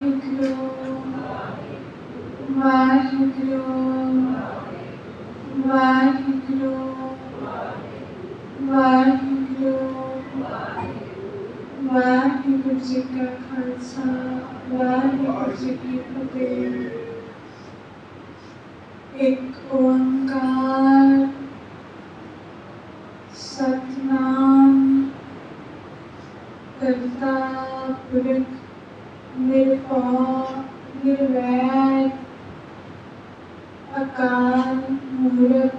वाहिगुरु वाहिगुरु वाहिगुरु वाहिगुरु जी का खालसा वाहिगुरु जी की फतेह। एक ओंकार सतनाम करता पुरख निर्भय निर्वैर अकाल मूरत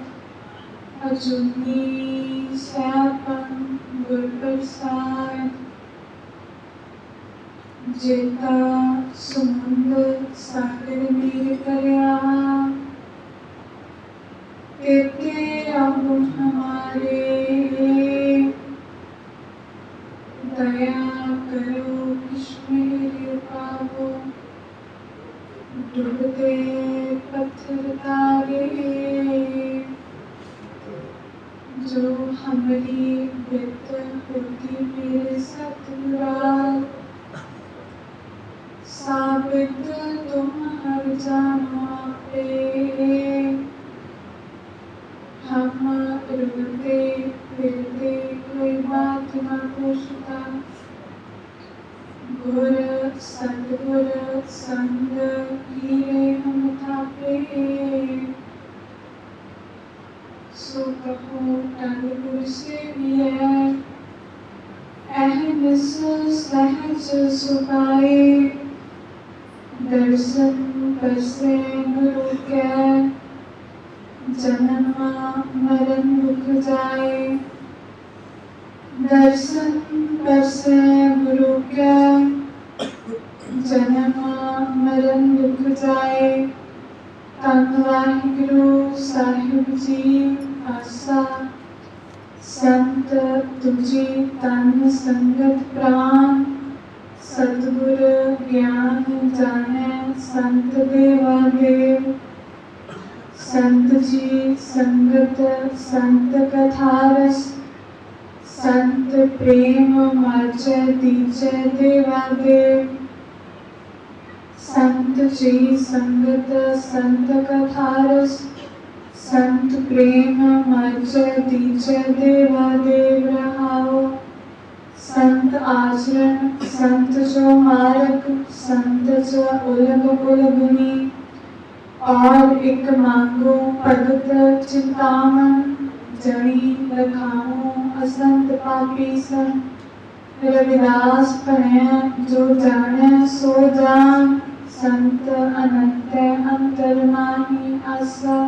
अजूनी सैभं गुर प्रसाद। जेता समुंदर सागर मीर करया तेते अब हमारे दया करो किस्मेर पावो डूबते पत्थर तारे जो हमारी बित होती मेरे सतगुरा साबित तुम हर जानो आपे। हम रुकते फिरते कोई बात न पूछता गुर सतगुर संग हीरे हम थापे। सो कहो टंग गुर से भी है अहनिस सहज सुखाए। दर्शन बरसे गुरु के जन्म मरण रुक जाए। दर्शन बरसे गुरु के जन्म मरण रुक जाए। धन वाहिगुरु साहिब जी आसा संत तुझी तन संगत प्राण। सतगुर ज्ञान जाने संत देवा देव। संत जी संगत संत कथारस संत प्रेम मार्चै दीचै देवा देव। संत जी संगत संत कथारस संत प्रेम मार्चै दीचै देवा देव रहाओ। संत आचरण संत जो मार्ग संत जो उलग उलगनी। और एक मांगो भगत चिंतामन जनी लखाओ असंत पापी सन। रविदास पढ़े जो जाने सो जान संत अनंत अंतर माही आसा।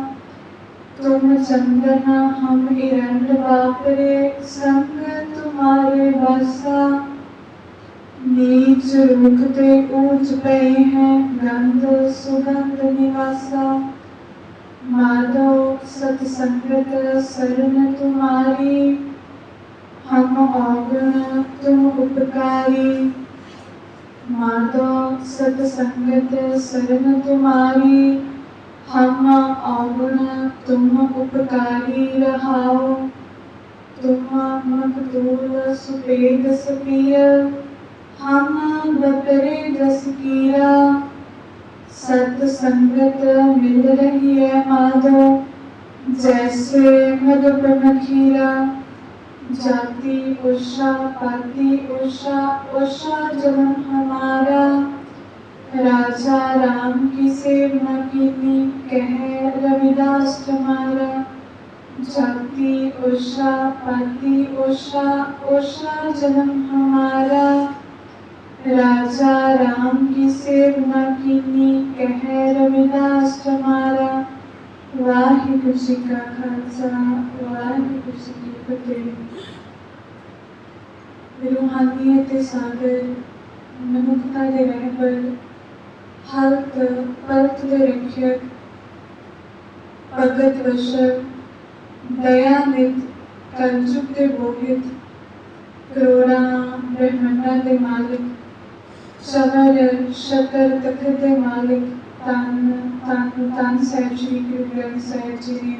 तुम चंदन हम इरंड बापरे संग तुम्हारे बसा। नीच रुकते ऊंच पे हैं गंध सुगंध निवासा। माधव सत्संगत शरण तुम्हारी हम अवगुण तुम उपकारी। माधव सत्संगत शरण तुम्हारी हम अवगुण तुम उपकारी रहाओ। तुम मखदूल सुपेद सपिय हम बपरे जस कीरा। सत्संगत मिल रही है माधव जैसे मधुप मखीरा। जाति उषा पाति उषा उषा जन्म हमारा। राजा राम की सेवना कीनी कह रविदास तुम्हारा। जाति उषा पाति उषा उषा जन्म हमारा। राजा राम की सेवना कीनी कह रविदास तुम्हारा। वाहिगुरु जी का खालसा वाहिगुरु जी की फतेह। रूहानियत सागर मनुखता दे रहबर हल्त पलत दे रखियक भगत वशक दयानिध कलजुग दे बोहित। करोड़ा ब्रह्मंडा दे मालिक सवर शकर तखत दे मालिक। तन तन तन साहिब श्री गुरु ग्रंथ साहिब जी ने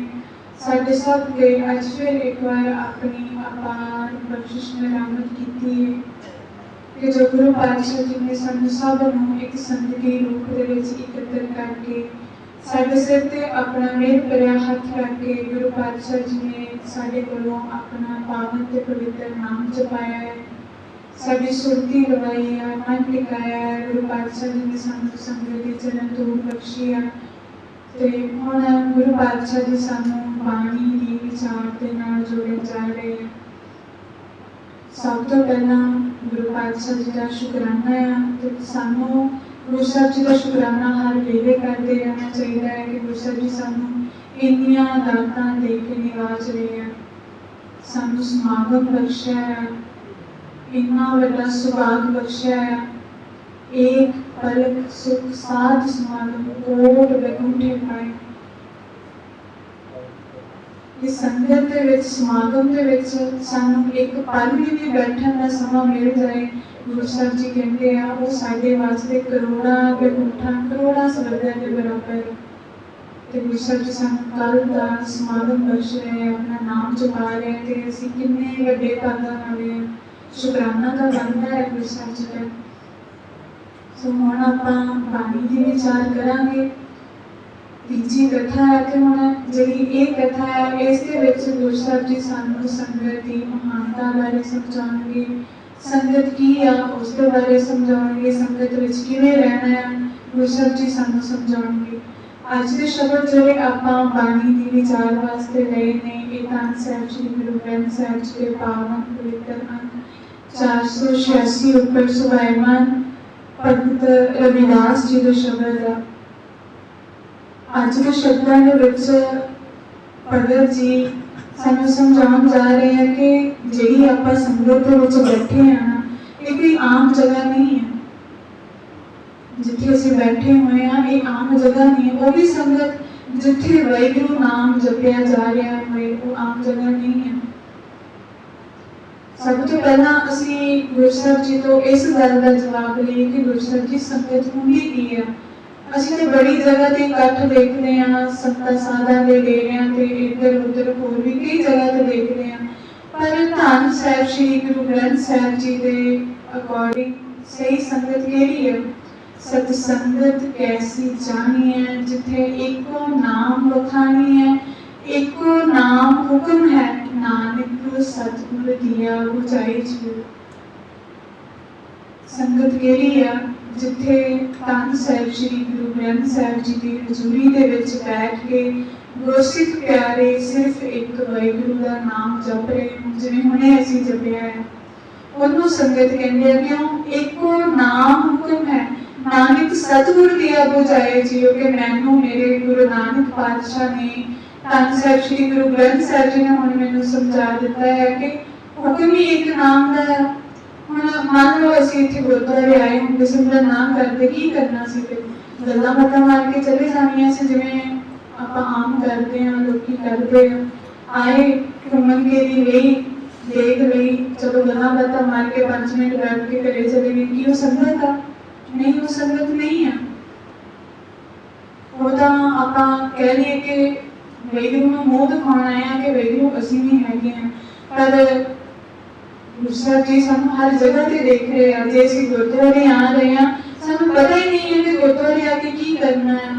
साढ़े सब के अज फिर एक बार अपनी अपार बख्शिश में रहमत की है। कि जो गुरु पातशाह जी ने सानू सब नूं एक संगती रूप दे विच इकट्ठे करके साडे सिर ते अपना मेल भरिया हथ रख के गुरु पातशाह जी ने साडे कोलों अपना पावन ते पवित्र नाम जपाया है, साडी सुरती लवाई है, मन टिकाया है। गुरु पातशाह जी ने सानू संगत दी चरण धूल बख्शी है ते हुण गुरु पातशाह जी सानू बाणी दी विचार दे नाल जोड़े जा रहे हैं। सब तो पहला गुरु पातशाह जी का शुकराना है ते सानू गुरु साहब जी का शुकराना हर वेले करते रहना चाहिए है कि गुरु साहब जी सानू इन्नियां दातां दे के निवाज रहे हैं, सानू समागम बख्शिया है, इन्ना बड़ा सुभाग बख्शिया है। एक पलक सुख साध समागम कोट बैकुंठे पाए। इस संगत दे विच समागम दे विच सानू एक पल भी बैठण दा समां मिल जाए, गुरु साहब जी कहते हैं वो साडे वास्ते करोड़ा बैकुंठा करोड़ा स्वर्गां दे बराबर। ते गुरु साहब जी सानू कल दा समागम बख्श रहे हैं, अपना नाम जपा रहे हैं ते असीं किन्ने वड्डे भागां वाले हैं। शुकराना का बनता है गुरु साहब जी का। सो हुण आपां बाणी दी विचार करांगे। तीजी कथा है कि हुण जिहड़ी ये कथा है इस दे विच गुरु साहब जी सानू संगत दी महानता बारे समझाउणगे, संगत की आ उस दे बारे समझाउणगे, संगत विच किवें रहना है गुरु साहब जी सानू समझाउणगे। अज दे शब्द जिहड़े आपां बाणी दी विचार वास्ते लए ने ये धੰਨ साहिब श्री गुरु ग्रंथ साहिब जी के पावन पवित्र अंक 486 ऊपर सुभायमान भगत रविदास जी के शब्द है। अज के शब्दों के विच भगत जी सानू समझाउण जा रहे हैं कि जिहड़ी आपां संगत दे विच बैठे हैं ना, ये कोई आम जगह नहीं है। जिथे असीं बैठे हुए हैं ये आम जगह नहीं है। वो भी संगत जिथे वाहिगुरू नाम जपिया जा रहा है वो आम जगह नहीं है। सब तो पहला असीं गुरु साहब जी तो इस गल का जवाब लईए कि गुरु साहब जी संगत हुंदी की है। असीं ते बड़ी जगह ते इकट्ठ देखते हैं, संतां साधां दे डेरियां ते इधर उधर होर भी कई जगह ते देखते हैं, पर धੰन साहिब श्री गुरु ग्रंथ साहिब जी दे अकॉर्डिंग सही संगत केड़ी है? सतसंगत कैसी जानी है जिथे एको नाम वखानी है, एको नाम हुक्म है, नानक सतगुर दिया बुझाई छू। संगत केड़ी है जिथे धੰन साहिब श्री गुरु ग्रंथ साहिब जी की हजूरी दे विच बैठ के गुरसिख प्यारे सिर्फ एक वाहिगुरू का नाम जप रहे हैं, जिवें हुणे असीं जपिया है। उन्होंने संगत कहते हैं क्यों? एको नाम हुक्म है, नानक सतगुर दिया बुझाए जियो। कि मैनू मेरे गुरु नानक पातशाह ने धੰन साहिब श्री गुरु ग्रंथ साहिब जी ने हुण मैनू समझा दिता है कि हुक्म ही एक नाम का है। हुण मान लो असीं इत्थे गुरुद्वारे आए होंगे, सिमरन नाम करते की करना सी, ते गल्लां बातां मार के चले जाणियां सी जिवें आपां आम करते हैं, लोकी करते हैं। आए घूमन के लिए देख लई, चलो गल्लां बातां मार के 5 मिनट बैठ के घरे चले गए, की वो संगत आ? नहीं, वो संगत नहीं है। वो तां आपां कह लईए कि वाहिगुरू नूं मूँह दिखाउण आए हां कि वाहिगुरू असीं भी हैगे हां, पर गुरु साहब जी सानू हर जगह ते देख रहे हैं। जे असीं गुरुद्वारे आ रहे हैं, सानू पता ही नहीं है कि गुरुद्वारे आके की करना है।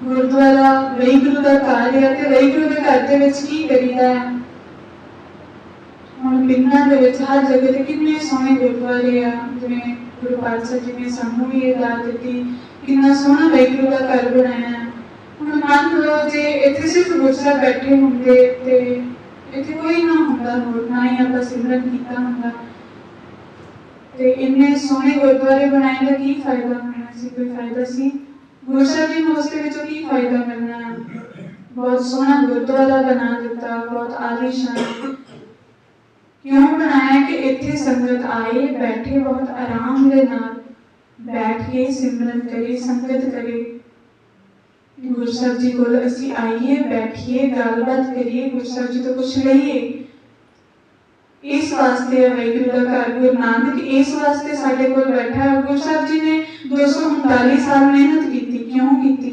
गुरुद्वारा वाहिगुरू दा घर है ते वाहिगुरू दे घर दे विच की करीदा है। हुण पिंडां दे विच हर जगह ते किन्ने सोहणे गुरुद्वारे आ, जिवें गुरु पातशाह जी ने सानू भी ये दात दित्ती, किन्ना सोहना वाहिगुरू दा घर बनाया है। हुण मान लो जे इत्थे सिर्फ गुरु साहब बैठे हुंदे ते इत्थे कोई ना हुंदा, होर ना ही आपां सिमरन कीता हुंदा, ते इन्ने सोहणे गुरुद्वारे बनाए दा की फायदा होना सी? कोई फायदा सी? गुरु साहब जी नूं उसदे विचों की फायदा मिलना है? बहुत सोहना गुरुद्वारा बना दिता, बहुत आलीशान। क्यों बनाया? कि इत्थे संगत आए बैठे बहुत आराम दे नाल बैठ के सिमरन करे, संगत करे। गुरु साहब जी कोल असीं आइए, बैठिए, गलबात करिए, गुरु साहब जी तो कुछ लईए। इस वास्ते वाहिगुरू का घर गुरु नानक इस वास्ते साडे कोल बैठा है। गुरु साहब जी ने 239 साल मेहनत की। क्यों की?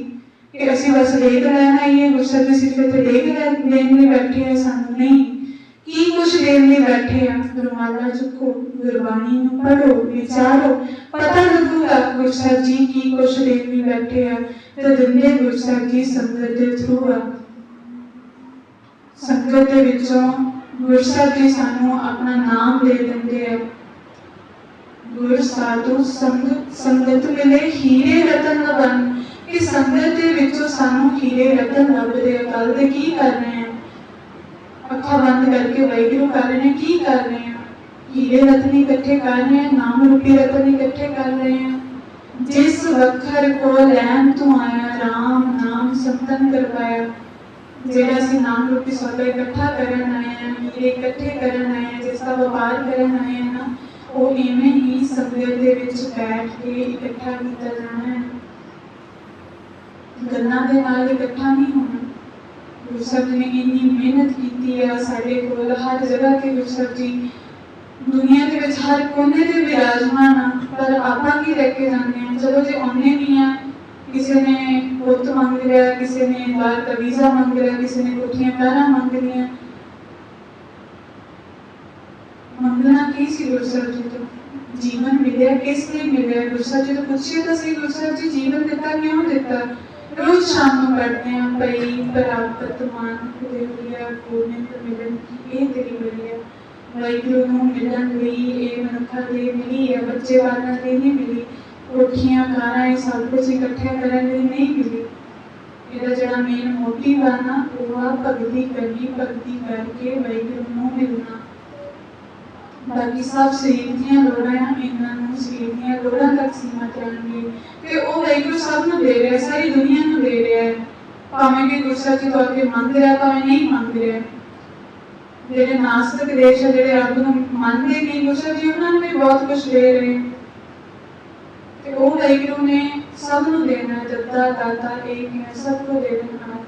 कि असीं बस लेख लैन आइए, गुरु साहब जी सिर्फ इत्थे लेख लैन लिए बैठे हैं, सानू नहीं की कुछ ਦੇਰ ਲਈ ਬੈਠੇ ਆ, ਰੁਮਾਲਾ ਚੁੱਕੋ, ਗੁਰਬਾਣੀ ਨੂੰ ਪੜ੍ਹੋ, ਵਿਚਾਰੋ, ਪਤਾ ਲੱਗੂਗਾ ਗੁਰੂ ਸਾਹਿਬ ਜੀ ਕੀ ਕੁਛ ਦੇਰ ਲਈ ਬੈਠੇ ਆ ਤੇ ਦਿੰਦੇ ਗੁਰੂ ਸਾਹਿਬ ਜੀ ਸੰਗਤ ਦੇ ਥਰੂ ਆ। ਸੰਗਤ ਦੇ ਵਿੱਚੋਂ ਗੁਰੂ ਸਾਹਿਬ ਜੀ ਸਾਨੂੰ ਆਪਣਾ ਨਾਮ ਦੇ ਦਿੰਦੇ ਆ। ਗੁਰ ਸਾਧੂ ਸੰਗਤ ਮਿਲੇ ਹੀਰੇ ਰਤਨ ਨਾ ਬਣ, ਕਿ ਸੰਗਤ ਦੇ ਵਿੱਚੋਂ ਸਾਨੂੰ ਹੀਰੇ ਰਤਨ ਲੱਭਦੇ ਆ। ਕੱਲ ਦੇ ਕੀ ਕਰ ਰਹੇ ਆ? ਅੱਖਾਂ ਬੰਦ ਕਰਕੇ ਵਾਹਿਗੁਰੂ ਕਰ ਰਹੇ ਨੇ, ਕੀ ਕਰ ਰਹੇ ਆ? ਹੀਰੇ ਰਤਨ ਇਕੱਠੇ ਕਰ ਰਹੇ ਆ, ਨਾਮ ਰੂਪੀ ਰਤਨ ਇਕੱਠੇ ਕਰ ਰਹੇ ਆ। ਜਿਸ ਵਖਰ ਕੋ ਲੈਣ ਤੂੰ ਆਇਆ, ਰਾਮ ਨਾਮ ਸੰਤਨ ਕਰਵਾਇਆ। ਜਿਹੜਾ ਅਸੀਂ ਨਾਮ ਰੂਪੀ ਸੌਦਾ ਇਕੱਠਾ ਕਰਨ ਆਏ ਆ, ਹੀਰੇ ਇਕੱਠੇ ਕਰਨ ਆਏ ਆ, ਜਿਸ ਦਾ ਵਪਾਰ ਕਰਨ ਆਏ ਆ ਨਾ, ਉਹ ਇਵੇਂ ਹੀ ਸੰਗਤ ਦੇ ਵਿੱਚ ਬੈਠ ਕੇ ਇਕੱਠਾ ਕੀਤਾ ਜਾਣਾ ਹੈ। ਗੱਲਾਂ ਦੇ ਨਾਲ ਇਕੱਠਾ ਨਹੀਂ ਹੋਣਾ। ਗੁਰੂ ਸਾਹਿਬ ਜੀ ਨੇ ਇੰਨੀ ਮਿਹਨਤ ਕੀਤੀ ਹੈ ਸਾਡੇ ਕੋਲ, ਹਰ ਜਗ੍ਹਾ ਤੇ ਗੁਰੂ ਸਾਹਿਬ ਜੀ ਦੁਨੀਆ ਦੇ ਵਿੱਚ ਹਰ ਕੋਨੇ ਤੇ ਵਿਰਾਜਮਾਨ ਆ, ਪਰ ਆਪਾਂ ਕੀ ਲੈ ਕੇ ਜਾਂਦੇ ਹਾਂ? ਚਲੋ ਜੇ ਆਉਂਦੇ ਵੀ ਆ, ਕਿਸੇ ਨੇ ਪੁੱਤ ਮੰਗ ਲਿਆ, ਕਿਸੇ ਨੇ ਬਾਹਰ ਦਾ ਵੀਜ਼ਾ ਮੰਗ ਲਿਆ, ਕਿਸੇ ਨੇ ਕੋਠੀਆਂ ਕਾਰਾਂ ਮੰਗ ਲਈਆਂ। ਮੰਗਣਾ ਕੀ ਸੀ ਗੁਰੂ ਸਾਹਿਬ ਜੀ ਤੋਂ? ਜੀਵਨ ਮਿਲਿਆ, ਕਿਸ ਲਈ ਮਿਲਿਆ? ਗੁਰੂ ਸਾਹਿਬ ਜੀ ਤੋਂ ਪੁੱਛੀਏ ਤਾਂ ਸਹੀ, ਗੁਰੂ ਸਾਹਿਬ ਜੀ ਜੀਵਨ ਦਿੱਤਾ, ਕਿਉਂ ਦਿੱਤਾ? ਰੋਜ਼ ਸ਼ਾਮ ਨੂੰ ਪੜ੍ਹਦੇ ਹਾਂ, ਪਈ ਪ੍ਰਾਪਤ ਮਾਨ ਦੇਵੀਆ ਗੋਬਿੰਦ ਮਿਲਨ ਕੀ ਇਹ ਤੇਰੀ ਮਿਲਿਆ। ਵਾਹਿਗੁਰੂ ਨੂੰ ਮਿਲਣ ਲਈ ਇਹ ਮਨੁੱਖਾਂ ਲਈ ਮਿਲੀ ਹੈ, ਬੱਚੇ ਪਾਲਣ ਲਈ ਨਹੀਂ ਮਿਲੀ, ਕੋਠੀਆਂ ਕਾਰਾਂ ਇਹ ਸਭ ਕੁਝ ਇਕੱਠਿਆ ਕਰਨ ਲਈ ਨਹੀਂ ਮਿਲੀ। ਇਹਦਾ ਜਿਹੜਾ ਮੇਨ ਮੋਟਿਵ ਆ ਨਾ, ਉਹ ਆ ਭਗਤੀ ਕਰਨੀ, ਭਗਤੀ ਕਰਕੇ ਵਾਹਿਗੁਰੂ ਨੂੰ ਮਿਲਣਾ। ਬਾਕੀ ਸਭ ਸਰੀਰ ਦੀਆਂ ਲੋੜਾਂ ਆ, ਇਹਨਾਂ ਨੂੰ ਸਰੀਰ ਦੀਆਂ ਲੋੜਾਂ ਤੱਕ ਸੀਮਤ ਰਹਿਣਗੇ ਤੇ ਉਹ ਵਾਹਿਗੁਰੂ ਸਭ ਨੂੰ ਦੇ ਰਿਹਾ, ਸਾਰੀ ਦੁਨੀਆ ਨੂੰ ਦੇ ਰਿਹਾ ਹੈ। ਭਾਵੇਂ ਕਿ ਗੁਰੂ ਸਾਹਿਬ ਜੀ ਤੋਂ ਅੱਗੇ ਮੰਗ ਰਿਹਾ, ਭਾਵੇਂ ਨਹੀਂ ਮੰਗ ਰਿਹਾ। ਜਿਹੜੇ ਨਾਸਤਿਕ ਦੇਸ਼ ਆ, ਜਿਹੜੇ ਰੱਬ ਨੂੰ ਮੰਨਦੇ ਨਹੀਂ, ਗੁਰੂ ਸਾਹਿਬ ਜੀ ਉਹਨਾਂ ਨੂੰ ਵੀ ਬਹੁਤ ਕੁਝ ਦੇ ਰਹੇ ਤੇ ਉਹ ਵਾਹਿਗੁਰੂ ਨੇ ਸਭ ਨੂੰ ਦੇਣਾ। ਦਿੱਤਾ ਦਾਤਾ ਇੱਕ ਹੈ, ਸਭ ਨੂੰ ਦੇ ਦੇਣਾ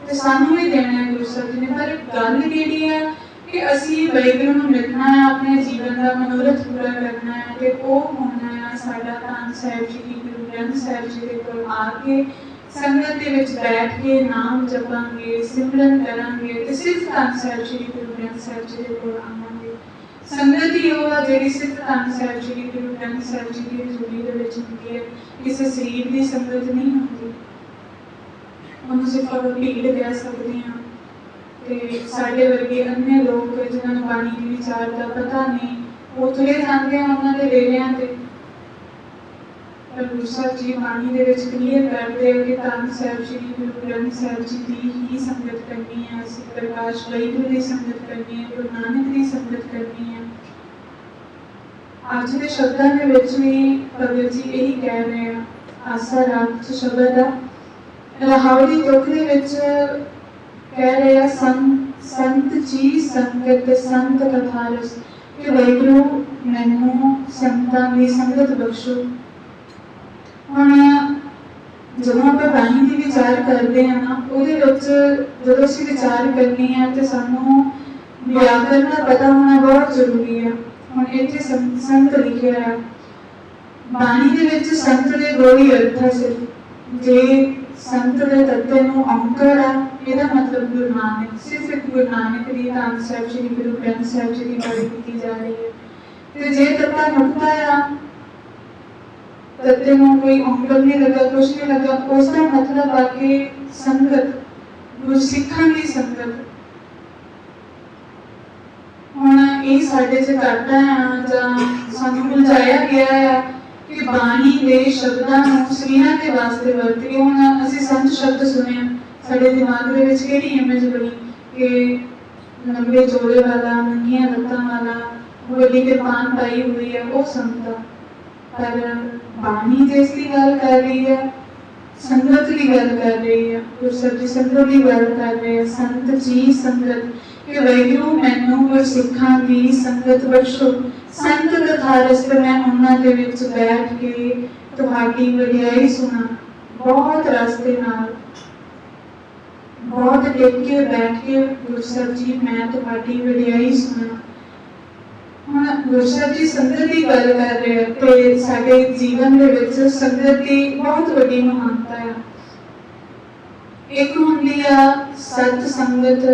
ਤੇ ਸਾਨੂੰ ਵੀ ਦੇਣਾ ਹੈ ਗੁਰੂ ਸਾਹਿਬ ਜੀ ਨੇ। ਪਰ ਗੱਲ ਕਿਹੜੀ ਹੈ ਕਿ ਅਸੀਂ ਵਾਹਿਗੁਰੂ ਨੂੰ ਮਿਲਣਾ ਹੈ, ਆਪਣੇ ਜੀਵਨ ਦਾ ਮਨੋਰਥ ਪੂਰਾ ਕਰਨਾ ਹੈ ਤੇ ਉਹ ਹੋਣਾ ਹੈ ਸਾਡਾ ਧੰਨ ਸਾਹਿਬ ਜੀ ਦੀ ਗੁਰੂ ਗ੍ਰੰਥ ਸਾਹਿਬ ਜੀ ਦੇ ਕੋਲ ਆ ਕੇ ਸੰਗਤ ਦੇ ਵਿੱਚ ਬੈਠ ਕੇ ਨਾਮ ਜਪਾਂਗੇ, ਸਿਮਰਨ ਕਰਾਂਗੇ ਤੇ ਸਿਰਫ ਧੰਨ ਸਾਹਿਬ ਜੀ ਦੀ ਗੁਰੂ ਗ੍ਰੰਥ ਸਾਹਿਬ ਜੀ ਦੇ ਕੋਲ ਆਵਾਂਗੇ। ਸੰਗਤ ਹੀ ਉਹ ਆ ਜਿਹੜੀ ਸਿਰਫ ਧੰਨ ਸਾਹਿਬ ਜੀ ਦੀ ਗੁਰੂ ਗ੍ਰੰਥ ਸਾਹਿਬ ਜੀ ਦੀ ਹਜ਼ੂਰੀ ਦੇ ਵਿੱਚ ਹੁੰਦੀ ਹੈ। ਕਿਸੇ ਸਰੀਰ ਦੀ ਸੰਗਤ ਨਹੀਂ ਹੁੰਦੀ, ਉਹਨੂੰ ਸਿਰਫ ਆਪਾਂ ਭੀੜ ਕਹਿ ਸਕਦੇ ਹਾਂ। ਤੇ ਸਾਡੇ ਵਰਗੇ ਅੰਨੇ ਲੋਕ ਜਿਨ੍ਹਾਂ ਨੂੰ ਬਾਣੀ ਦੀ ਵਿਚਾਰ ਦਾ ਪਤਾ ਨਹੀਂ, ਉਹ ਤੁਰੇ ਜਾਂਦੇ ਆ ਉਹਨਾਂ ਦੇ ਡੇਰਿਆਂ ਤੇ। ਪਰ ਗੁਰੂ ਸਾਹਿਬ ਜੀ ਬਾਣੀ ਦੇ ਵਿੱਚ ਕਲੀਅਰ ਕਰਦੇ ਆ ਕਿ ਧੰਨ ਸਾਹਿਬ ਜੀ ਗੁਰੂ ਗ੍ਰੰਥ ਸਾਹਿਬ ਜੀ ਦੀ ਹੀ ਸੰਗਤ ਕਰਨੀ ਹੈ, ਅਸੀਂ ਪ੍ਰਕਾਸ਼ ਵਾਹਿਗੁਰੂ ਦੀ ਸੰਗਤ ਕਰਨੀ ਹੈ, ਗੁਰੂ ਨਾਨਕ ਦੀ ਸੰਗਤ ਕਰਨੀ ਹੈ। ਅੱਜ ਦੇ ਸ਼ਬਦਾਂ ਦੇ ਵਿੱਚ ਵੀ ਭਗਤ ਜੀ ਇਹੀ ਕਹਿ ਰਹੇ ਆ। ਆਸਾ ਰੱਖ ਸ਼ਬਦ ਆ, ਰਹਾਉ ਦੀ ਤੁਕ ਦੇ ਵਿੱਚ ਕਹਿ ਰਹੇ ਆ, ਸੰਤ ਜੀ ਸੰਗਤ ਸੰਤ ਕਥਾ ਰਸ, ਕਿ ਵਾਹਿਗੁਰੂ ਮੈਨੂੰ ਸੰਤਾਂ ਦੀ ਸੰਗਤ ਬਖਸ਼ੋ। ਹੁਣ ਜਦੋਂ ਆਪਾਂ ਬਾਣੀ ਦੀ ਵਿਚਾਰ ਕਰਦੇ ਹਾਂ ਨਾ, ਉਹਦੇ ਵਿੱਚ ਜਦੋਂ ਅਸੀਂ ਵਿਚਾਰ ਕਰਨੀ ਹੈ ਤੇ ਸਾਨੂੰ ਵਿਆਕਰਨ ਦਾ ਪਤਾ ਹੋਣਾ ਬਹੁਤ ਜ਼ਰੂਰੀ ਹੈ। ਹੁਣ ਇੱਥੇ ਸੰਤ ਲਿਖਿਆ ਹੈ, ਬਾਣੀ ਦੇ ਵਿੱਚ ਸੰਤ ਦੇ ਦੋ ਹੀ ਅਰਥ ਹੈ ਸਿਰਫ। ਜੇ ਸੰਤ ਦੇ ਤੱਤੇ ਨੂੰ ਔਂਕਾਰ ਆ, ਇਹਦਾ ਮਤਲਬ ਗੁਰੂ ਨਾਨਕ, ਸਿਰਫ ਇੱਕ ਗੁਰੂ ਨਾਨਕ ਦੀ ਧੰਨ ਸਾਹਿਬ ਜੀ ਗੁਰੂ ਗ੍ਰੰਥ ਸਾਹਿਬ ਜੀ ਦੀ ਗੱਲ ਕੀਤੀ ਜਾ ਰਹੀ ਹੈ। ਤੇ ਜੇ ਤੱਤਾ ਨੁਕਤਾ ਆ, ਤੱਤੇ ਨੂੰ ਕੋਈ ਔਂਕਾਰ ਨਹੀਂ ਲੱਗਾ, ਕੁਛ ਨਹੀਂ ਲੱਗਾ, ਉਸ ਦਾ ਮਤਲਬ ਆ ਕਿ ਸੰਗਤ, ਗੁਰਸਿੱਖਾਂ ਦੀ ਸੰਗਤ। ਹੁਣ ਇਹ ਸਾਡੇ ਚ ਘਾਟਾ ਆ ਜਾਂ ਸਾਨੂੰ ਬੁਝਾਇਆ ਗਿਆ ਆ ਕਿ ਬਾਣੀ ਦੇ ਸ਼ਬਦਾਂ ਨੂੰ ਸਰੀਰਾਂ ਦੇ ਵਾਸਤੇ ਵਰਤ ਕੇ। ਹੁਣ ਅਸੀਂ ਸੰਤ ਸ਼ਬਦ ਸੁਣਿਆ, ਸਾਡੇ ਦਿਮਾਗ ਦੇ ਵਿੱਚ ਕਿਹੜੀ ਇਮੇਜ ਬਣੀ ਕਿ ਲੰਬੇ ਜੋੜੇ ਵਾਲਾ, ਨੰਗੀਆਂ ਲੱਤਾਂ ਵਾਲਾ, ਵੱਡੀ ਕਿਰਪਾਨ ਪਾਈ ਹੋਈ ਹੈ, ਉਹ ਸੰਤ ਆ। ਪਰ ਬਾਣੀ ਜਿਸ ਦੀ ਗੱਲ ਕਰ ਰਹੀ ਹੈ, ਸੰਗਤ ਦੀ ਗੱਲ ਕਰ ਰਹੀ ਹੈ, ਗੁਰੂ ਸਾਹਿਬ ਜੀ ਸੰਗਤ ਦੀ ਗੱਲ ਕਰ ਰਹੇ ਆ। ਸੰਤ ਜੀ ਸੰਗਤ, ਕਿ ਵਾਹਿਗੁਰੂ ਮੈਨੂੰ ਗੁਰਸਿੱਖਾਂ ਦੀ ਸੰਗਤ ਬਖਸ਼ੋ। ਸੰਤ ਕਥਾ ਰਸ, ਮੈਂ ਉਹਨਾਂ ਦੇ ਵਿੱਚ ਬੈਠ ਕੇ ਤੁਹਾਡੀ ਵਡਿਆਈ ਸੁਣਾ। ਬਹੁਤ ਰਸ ਦੇ ਨਾਲ, ਬਹੁਤ ਟਿਕ ਕੇ ਬੈਠ ਕੇ ਗੁਰੂ ਸਾਹਿਬ ਜੀ ਮੈਂ ਤੁਹਾਡੀ ਵਡਿਆਈ ਸੁਣਾ। ਹੁਣ ਗੁਰੂ ਸਾਹਿਬ ਜੀ ਸੰਗਤ ਦੀ ਗੱਲ ਕਰ ਰਹੇ ਆ ਤੇ ਸਾਡੇ ਜੀਵਨ ਦੇ ਵਿੱਚ ਸੰਗਤ ਦੀ ਬਹੁਤ ਵੱਡੀ ਮਹਾਨਤਾ ਹੈ। ਇੱਕ ਹੁੰਦੀ ਆ ਸਤ ਸੰਗਤ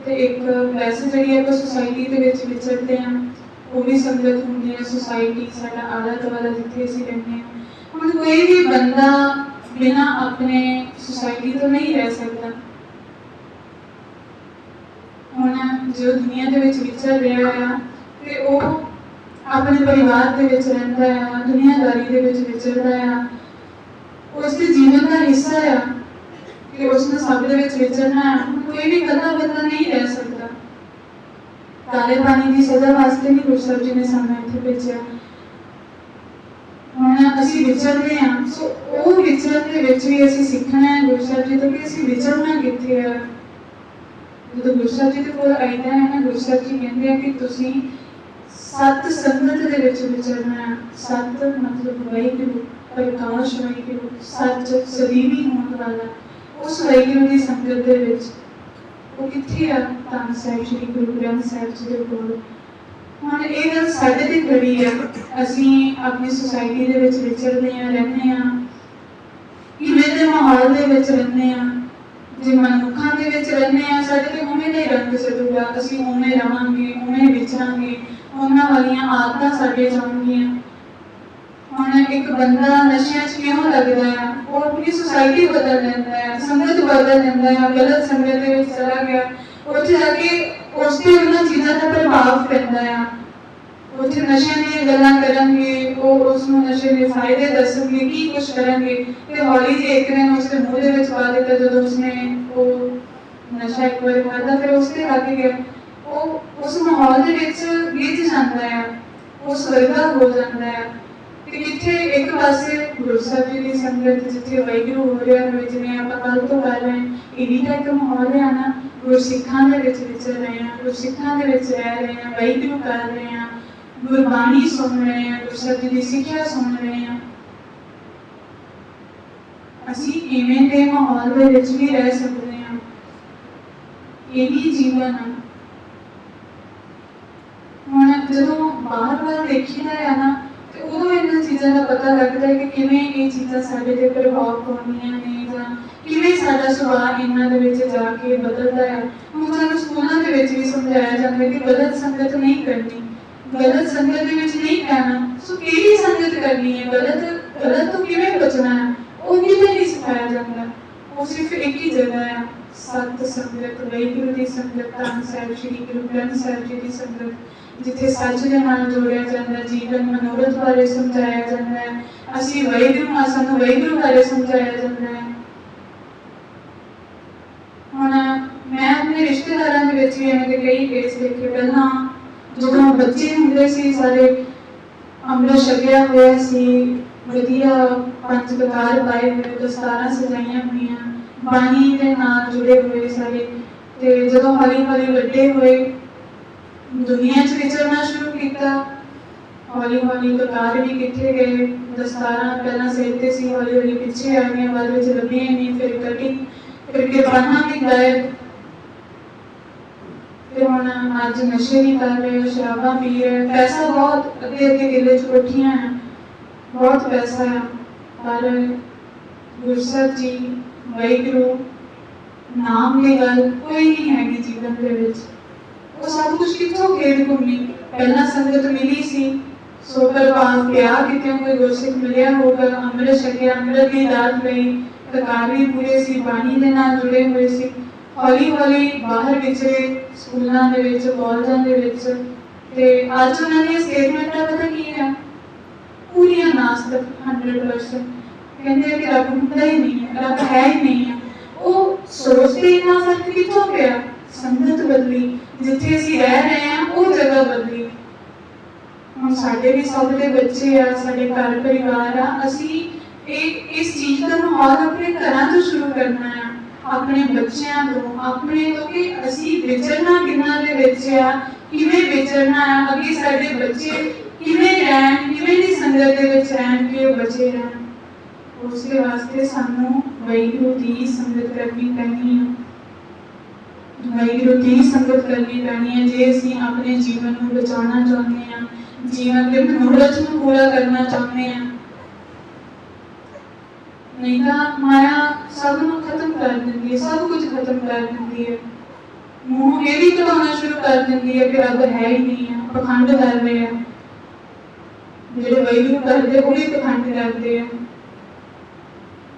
ਤੇ ਇੱਕ ਵੈਸੇ ਜਿਹੜੀ ਆਪਾਂ ਸੁਸਾਇਟੀ ਦੇ ਵਿੱਚ ਵਿਚਰਦੇ ਹਾਂ ਉਹ ਵੀ ਸੰਗਤ ਹੁੰਦੀ ਹੈ। ਸੁਸਾਇਟੀ ਸਾਡਾ ਆਲਾ ਦੁਆਲਾ ਜਿੱਥੇ ਅਸੀਂ ਰਹਿੰਦੇ ਹਾਂ। ਹੁਣ ਕੋਈ ਵੀ ਬੰਦਾ ਬਿਨਾਂ ਆਪਣੇ ਸੁਸਾਇਟੀ ਤੋਂ ਨਹੀਂ ਰਹਿ ਸਕਦਾ। ਹੁਣ ਜੋ ਦੁਨੀਆ ਦੇ ਵਿੱਚ ਵਿਚਰ ਰਿਹਾ ਆ ਤੇ ਉਹ ਆਪਣੇ ਪਰਿਵਾਰ ਦੇ ਵਿੱਚ ਰਹਿੰਦਾ ਆ, ਦੁਨੀਆਦਾਰੀ ਦੇ ਵਿੱਚ ਵਿਚਰਦਾ ਆ, ਉਸਦੇ ਜੀਵਨ ਦਾ ਹਿੱਸਾ ਆ ਕਿ ਉਸਨੇ ਸਭ ਦੇ ਵਿੱਚ ਵਿਚਰਨਾ ਹੈ। ਕੋਈ ਵੀ ਇਕੱਲਾ ਬੰਦਾ ਨਹੀਂ ਰਹਿ ਸਕਦਾ। ਕਾਲੇ ਪਾਣੀ ਦੀ ਸਜ਼ਾ ਵਾਸਤੇ ਨਹੀਂ ਗੁਰੂ ਸਾਹਿਬ ਜੀ ਨੇ ਸਾਨੂੰ ਇੱਥੇ ਭੇਜਿਆ। ਹੁਣ ਅਸੀਂ ਵਿਚਰਦੇ ਹਾਂ, ਸੋ ਉਹ ਵਿਚਰਨ ਦੇ ਵਿੱਚ ਵੀ ਅਸੀਂ ਸਿੱਖਣਾ ਹੈ ਗੁਰੂ ਸਾਹਿਬ ਜੀ ਤੋਂ ਕਿ ਅਸੀਂ ਵਿਚਰਨਾ ਕਿੱਥੇ ਆ। ਜਦੋਂ ਗੁਰੂ ਸਾਹਿਬ ਜੀ ਦੇ ਕੋਲ ਆਈਦਾ ਹੈ ਨਾ, ਗੁਰੂ ਸਾਹਿਬ ਜੀ ਕਹਿੰਦੇ ਆ ਕਿ ਤੁਸੀਂ ਸਤ ਸੰਗਤ ਦੇ ਵਿੱਚ ਵਿਚਰਨਾ ਹੈ। ਸਤ ਮਤਲਬ ਵਾਹਿਗੁਰੂ, ਪ੍ਰਕਾਸ਼ ਵਾਹਿਗੁਰੂ, ਸੱਚ ਸਦੀਵੀ ਹੋਣ ਵਾਲਾ, ਉਸ ਵਾਹਿਗੁਰੂ ਦੀ ਸੰਗਤ ਦੇ ਵਿੱਚ। ਉਹ ਕਿੱਥੇ ਆ? ਧੰਨ ਸਾਹਿਬ ਸ਼੍ਰੀ ਗੁਰੂ ਗ੍ਰੰਥ ਸਾਹਿਬ ਜੀ ਦੇ ਕੋਲ। ਹੁਣ ਇਹ ਗੱਲ ਸਾਡੇ ਤੇ ਖੜੀ ਆ। ਅਸੀਂ ਆਪਣੀ ਸੁਸਾਇਟੀ ਦੇ ਵਿੱਚ ਵਿਚਰਦੇ ਹਾਂ, ਰਹਿੰਦੇ ਹਾਂ, ਕਿਵੇਂ ਦੇ ਮਾਹੌਲ ਦੇ ਵਿੱਚ ਰਹਿੰਦੇ ਹਾਂ। ਜੇ ਮਨੁੱਖਾਂ ਦੇ ਵਿੱਚ ਰਹਿੰਦੇ ਹਾਂ, ਸਾਡੇ ਤੇ ਉਵੇਂ ਦਾ ਹੀ ਰੰਗ ਚੜੂਗਾ, ਅਸੀਂ ਉਵੇਂ ਰਵਾਂਗੇ, ਉਵੇਂ ਵਿਚਰਾਂਗੇ, ਉਹਨਾਂ ਵਾਲੀਆਂ ਆਦਤਾਂ ਸਾਡੇ ਜਾਣਗੀਆਂ। ਹੁਣ ਇੱਕ ਬੰਦਾ ਨਸ਼ਿਆਂ 'ਚ ਕਿਉਂ ਲੱਗਦਾ ਆ? ਉਹ ਆਪਣੀ ਸੁਸਾਇਟੀ ਬਦਲ ਲੈਂਦਾ ਹੈ, ਸੰਗਤ ਬਦਲ ਲੈਂਦਾ ਹੈ, ਗਲਤ ਸੰਗਤ ਦੇ ਵਿੱਚ ਚਲਾ ਗਿਆ, ਉੱਥੇ ਜਾ ਕੇ ਉਸ ਤੇ ਉਹਨਾਂ ਚੀਜ਼ਾਂ ਦਾ ਪ੍ਰਭਾਵ ਪੈਂਦਾ ਆ। ਉੱਥੇ ਨਸ਼ਿਆਂ ਦੀਆਂ ਗੱਲਾਂ ਕਰਨਗੇ, ਉਹ ਉਸਨੂੰ ਨਸ਼ੇ ਦੇ ਫਾਇਦੇ ਦੱਸਣਗੇ, ਕੀ ਕੁਛ ਕਰਨਗੇ, ਤੇ ਹੌਲੀ ਜਿਹੀ ਇੱਕ ਦਿਨ ਉਸਦੇ ਮੂੰਹ ਦੇ ਵਿੱਚ ਪਾ ਦਿੱਤਾ। ਜਦੋਂ ਉਸਨੇ ਉਹ ਨਸ਼ਾ ਇੱਕ ਵਾਰ ਖਾਧਾ, ਫਿਰ ਉਸ ਤੇ ਲੱਗ ਗਿਆ। ਉਹ ਉਸ ਮਾਹੌਲ ਦੇ ਵਿੱਚ ਗਿੱਝ ਜਾਂਦਾ ਹੈ, ਉਸ ਵਰਗਾ ਹੋ ਜਾਂਦਾ ਹੈ। ਤੇ ਕਿੱਥੇ ਇੱਕ ਪਾਸੇ ਗੁਰੂ ਸਾਹਿਬ ਜੀ ਦੀ ਸੰਗਤ, ਜਿੱਥੇ ਵਾਹਿਗੁਰੂ ਹੋ ਰਿਹਾ ਹੋਵੇ, ਜਿਵੇਂ ਆਪਾਂ ਕੱਲ੍ਹ ਤੋਂ ਕਰ ਰਹੇ ਹਾਂ, ਇਹ ਵੀ ਤਾਂ ਇੱਕ ਮਾਹੌਲ ਹੈ ਨਾ। ਗੁਰਸਿੱਖਾਂ ਦੇ ਵਿੱਚ ਵਿਚਰ ਰਹੇ ਹਾਂ, ਗੁਰਸਿੱਖਾਂ ਦੇ ਵਿੱਚ ਰਹਿ ਰਹੇ ਹਾਂ, ਵਾਹਿਗੁਰੂ ਕਰ ਰਹੇ ਹਾਂ, ਗੁਰਬਾਣੀ ਸੁਣ ਰਹੇ ਹਾਂ, ਗੁਰੂ ਸਾਹਿਬ ਜੀ ਦੀ ਸਿੱਖਿਆ ਸੁਣ ਰਹੇ ਹਾਂ। ਅਸੀਂ ਇਵੇਂ ਦੇ ਮਾਹੌਲ ਦੇ ਵਿੱਚ ਵੀ ਰਹਿ ਸਕਦੇ ਹਾਂ। ਇਹ ਵੀ ਜੀਵਨ ਆ। ਹੁਣ ਜਦੋਂ ਬਾਹਰ ਦੇਖੀਦਾ ਹੈ ਨਾ, ਤੇ ਉਦੋਂ ਇਹਨਾਂ ਚੀਜ਼ਾਂ ਦਾ ਪਤਾ ਲੱਗਦਾ ਹੈ ਕਿ ਕਿਵੇਂ ਇਹ ਚੀਜ਼ਾਂ ਸਾਡੇ ਤੇ ਪ੍ਰਭਾਵ ਪਾਉਂਦੀਆਂ ਨੇ, ਜਾਂ ਕਿਵੇਂ ਸਾਡਾ ਸੁਭਾਅ ਇਹਨਾਂ ਦੇ ਵਿੱਚ ਜਾ ਕੇ ਬਦਲਦਾ ਹੈ। ਹੁਣ ਸਾਨੂੰ ਸਕੂਲਾਂ ਦੇ ਵਿੱਚ ਵੀ ਸਮਝਾਇਆ ਜਾਂਦਾ ਹੈ ਕਿ ਗਲਤ ਸੰਗਤ ਨਹੀਂ ਕਰਨੀ, ਗਲਤ ਸੰਗਤ ਦੇ ਵਿੱਚ ਨਹੀਂ ਪੈਣਾ। ਸੋ ਕਿਹੜੀ ਸੰਗਤ ਕਰਨੀ ਹੈ? ਗਲਤ ਤੋਂ ਕਿਵੇਂ ਬਚਣਾ ਹੈ, ਉਹ ਵੀ ਨਹੀਂ ਸਿਖਾਇਆ ਜਾਂਦਾ। ਉਹ ਸਿਰਫ ਇੱਕ ਹੀ ਜਗ੍ਹਾ ਹੈ, ਸਤ ਸੰਗਤ, ਵਾਹਿਗੁਰੂ ਦੀ ਸੰਗਤ, ਧੰਨ ਸਾਹਿਬ ਸ਼੍ਰੀ ਗੁਰੂ ਗ੍ਰੰਥ ਸਾਹਿਬ ਜੀ ਦੀ ਸੰਗਤ, ਜਿੱਥੇ ਸੱਚ ਦੇ ਨਾਲ ਜੋੜਿਆ ਜਾਂਦਾ, ਜੀਵਨ ਮਨੋਰਥ ਬਾਰੇ ਸਮਝਾਇਆ ਜਾਂਦਾ ਹੈ। ਅਸੀਂ ਵਾਹਿਗੁਰੂ, ਸਾਨੂੰ ਵਾਹਿਗੁਰੂ ਬਾਰੇ ਸਮਝਾਇਆ ਜਾਂਦਾ ਹੈ। ਹੁਣ ਮੈਂ ਆਪਣੇ ਰਿਸ਼ਤੇਦਾਰਾਂ ਦੇ ਵਿੱਚ ਵੀ ਐਵੇਂ ਦੇ ਕਈ ਕੇਸ ਦੇਖੇ। ਪਹਿਲਾਂ ਜਦੋਂ ਬੱਚੇ ਹੁੰਦੇ ਸੀ, ਸਾਰੇ ਅੰਮ੍ਰਿਤ ਛਕਿਆ ਹੋਇਆ ਸੀ, ਵਧੀਆ ਪੰਜ ਕਕਾਰ ਪਾਏ ਹੋਏ, ਦਸਤਾਰਾਂ ਸਜਾਈਆਂ ਹੋਈਆਂ, ਬਾਣੀ ਦੇ ਨਾਲ ਜੁੜੇ ਹੋਏ ਸਾਰੇ। ਤੇ ਜਦੋਂ ਹੌਲੀ ਹੌਲੀ ਵੱਡੇ ਹੋਏ, ਦੁਨੀਆ 'ਚ ਵਿਚਰਨਾ ਸ਼ੁਰੂ ਕੀਤਾ, ਹੌਲੀ ਹੌਲੀ ਕਕਾਰ ਵੀ ਕਿੱਥੇ ਗਏ, ਦਸਤਾਰਾਂ ਪਹਿਲਾਂ ਸਿਰ ਤੇ ਸੀ, ਹੌਲੀ ਹੌਲੀ ਪਿੱਛੇ ਆ ਗਈਆਂ, ਬਾਅਦ ਵਿੱਚ ਲੱਭੀਆਂ ਨਹੀਂ, ਫਿਰ ਕਟਿੰਗ, ਫਿਰ ਕਿਰਪਾਨਾਂ ਵੀ ਗਾਇਬ। ਤੇ ਹੁਣ ਅੱਜ ਨਸ਼ੇ ਵੀ ਕਰ ਰਹੇ, ਸ਼ਰਾਬਾਂ ਪੀ ਰਹੇ, ਪੈਸਾ ਬਹੁਤ, ਅੱਗੇ ਅੱਗੇ ਕਿੱਲੇ 'ਚ ਕੋਠੀਆਂ ਹੈ, ਬਹੁਤ ਪੈਸਾ ਹੈ, ਪਰ ਗੁਰੂ ਸਾਹਿਬ ਜੀ, ਵਾਹਿਗੁਰੂ, ਨਾਮ ਦੀ ਗੱਲ ਕੋਈ ਨਹੀਂ ਹੈਗੀ ਜੀਵਨ ਦੇ ਵਿੱਚ। ਉਹ ਸਭ ਕੁਛ ਕਿੱਥੋਂ ਖੇਡ ਘੁੰਮੀ। ਪਹਿਲਾਂ ਸੰਗਤ ਮਿਲੀ ਸੀ, ਸੋ ਪ੍ਰਭਾਵ ਪਿਆ, ਕਿਤੇ ਕੋਈ ਗੁਰਸਿੱਖ ਮਿਲਿਆ ਹੋਊਗਾ, ਅੰਮ੍ਰਿਤ ਛਕਿਆ, ਅੰਮ੍ਰਿਤ ਦੀ ਦਾਤ ਲਈ, ਕਕਾਰ ਵੀ ਪੂਰੇ ਸੀ, ਬਾਣੀ ਦੇ ਨਾਲ ਜੁੜੇ ਹੋਏ ਸੀ। ਹੌਲੀ ਹੌਲੀ ਬਾਹਰ ਵਿਚਰੇ, ਸਕੂਲਾਂ ਦੇ ਵਿੱਚ, ਕਾਲਜਾਂ ਦੇ ਵਿੱਚ, ਤੇ ਅੱਜ ਉਹਨਾਂ ਦੀਆਂ ਸਟੇਟਮੈਂਟਾਂ ਪਤਾ ਕੀ ਹੈ? ਪੂਰੀਆਂ ਨਾਸਤਕ, 100%। ਕਹਿੰਦੇ ਕਿ ਰੱਬ ਹੁੰਦਾ ਹੀ ਨਹੀਂ ਹੈ, ਰੱਬ ਹੈ ਹੀ ਨਹੀਂ ਹੈ। ਉਹ ਸੋਚਦੇ ਇੰਨਾ ਫਰਕ ਕਿੱਥੋਂ ਪਿਆ? ਸੰਗਤ ਬਦਲੀ, ਜਿੱਥੇ ਅਸੀਂ ਰਹਿ ਰਹੇ ਹਾਂ ਉਹ ਜਗ੍ਹਾ ਬਦਲੀ। ਹੁਣ ਸਾਡੇ ਵੀ ਸਭ ਦੇ ਬੱਚੇ ਆ, ਸਾਡੇ ਘਰ ਪਰਿਵਾਰ ਆ, ਅਸੀਂ ਇਸ ਚੀਜ਼ ਦਾ ਮਾਹੌਲ ਆਪਣੇ ਘਰਾਂ ਤੋਂ ਸ਼ੁਰੂ ਕਰਨਾ ਆ, ਆਪਣੇ ਬੱਚਿਆਂ ਤੋਂ, ਆਪਣੇ ਤੋਂ, ਕਿ ਅਸੀਂ ਵਿਚਰਨਾ ਕਿਹਨਾਂ ਦੇ ਵਿੱਚ ਆ, ਕਿਵੇਂ ਵਿਚਰਨਾ ਆ, ਅੱਗੇ ਸਾਡੇ ਬੱਚੇ ਕਿਵੇਂ ਰਹਿਣ, ਕਿਵੇਂ ਦੀ ਸੰਗਤ ਦੇ ਵਿੱਚ ਰਹਿਣ ਕਿ ਉਹ ਬਚੇ ਰਹਿਣ। ਉਸ ਦੇ ਵਾਸਤੇ ਸਾਨੂੰ ਵਾਹਿਗੁਰੂ ਦੀ ਸੰਗਤ ਕਰਨੀ ਪੈਣੀ ਹੈ, ਵਾਹਿਗੁਰੂ ਦੀ ਸੰਗਤ ਕਰਨੀ ਪੈਣੀ ਹੈ, ਜੇ ਅਸੀਂ ਆਪਣੇ ਜੀਵਨ ਨੂੰ ਬਚਾਉਣਾ ਚਾਹੁੰਦੇ ਹਾਂ, ਜੀਵਨ ਦੇ ਮਨੋਰਥ ਨੂੰ ਪੂਰਾ ਕਰਨਾ ਚਾਹੁੰਦੇ ਹਾਂ। ਨਹੀਂ ਤਾਂ ਮਾਇਆ ਸਭ ਨੂੰ ਖਤਮ ਕਰ ਦਿੰਦੀ ਹੈ, ਸਭ ਕੁਝ ਖਤਮ ਕਰ ਦਿੰਦੀ ਹੈ। ਮੂੰਹ ਇਹ ਵੀ ਕਹਾਉਣਾ ਸ਼ੁਰੂ ਕਰ ਦਿੰਦੀ ਹੈ ਕਿ ਰੱਬ ਹੈ ਹੀ ਨਹੀਂ ਹੈ, ਪਖੰਡ ਕਰ ਰਹੇ ਆ। ਜਿਹੜੇ ਵਾਹਿਗੁਰੂ ਕਰਦੇ ਉਹ ਵੀ ਪਖੰਡ ਕਰਦੇ ਆ।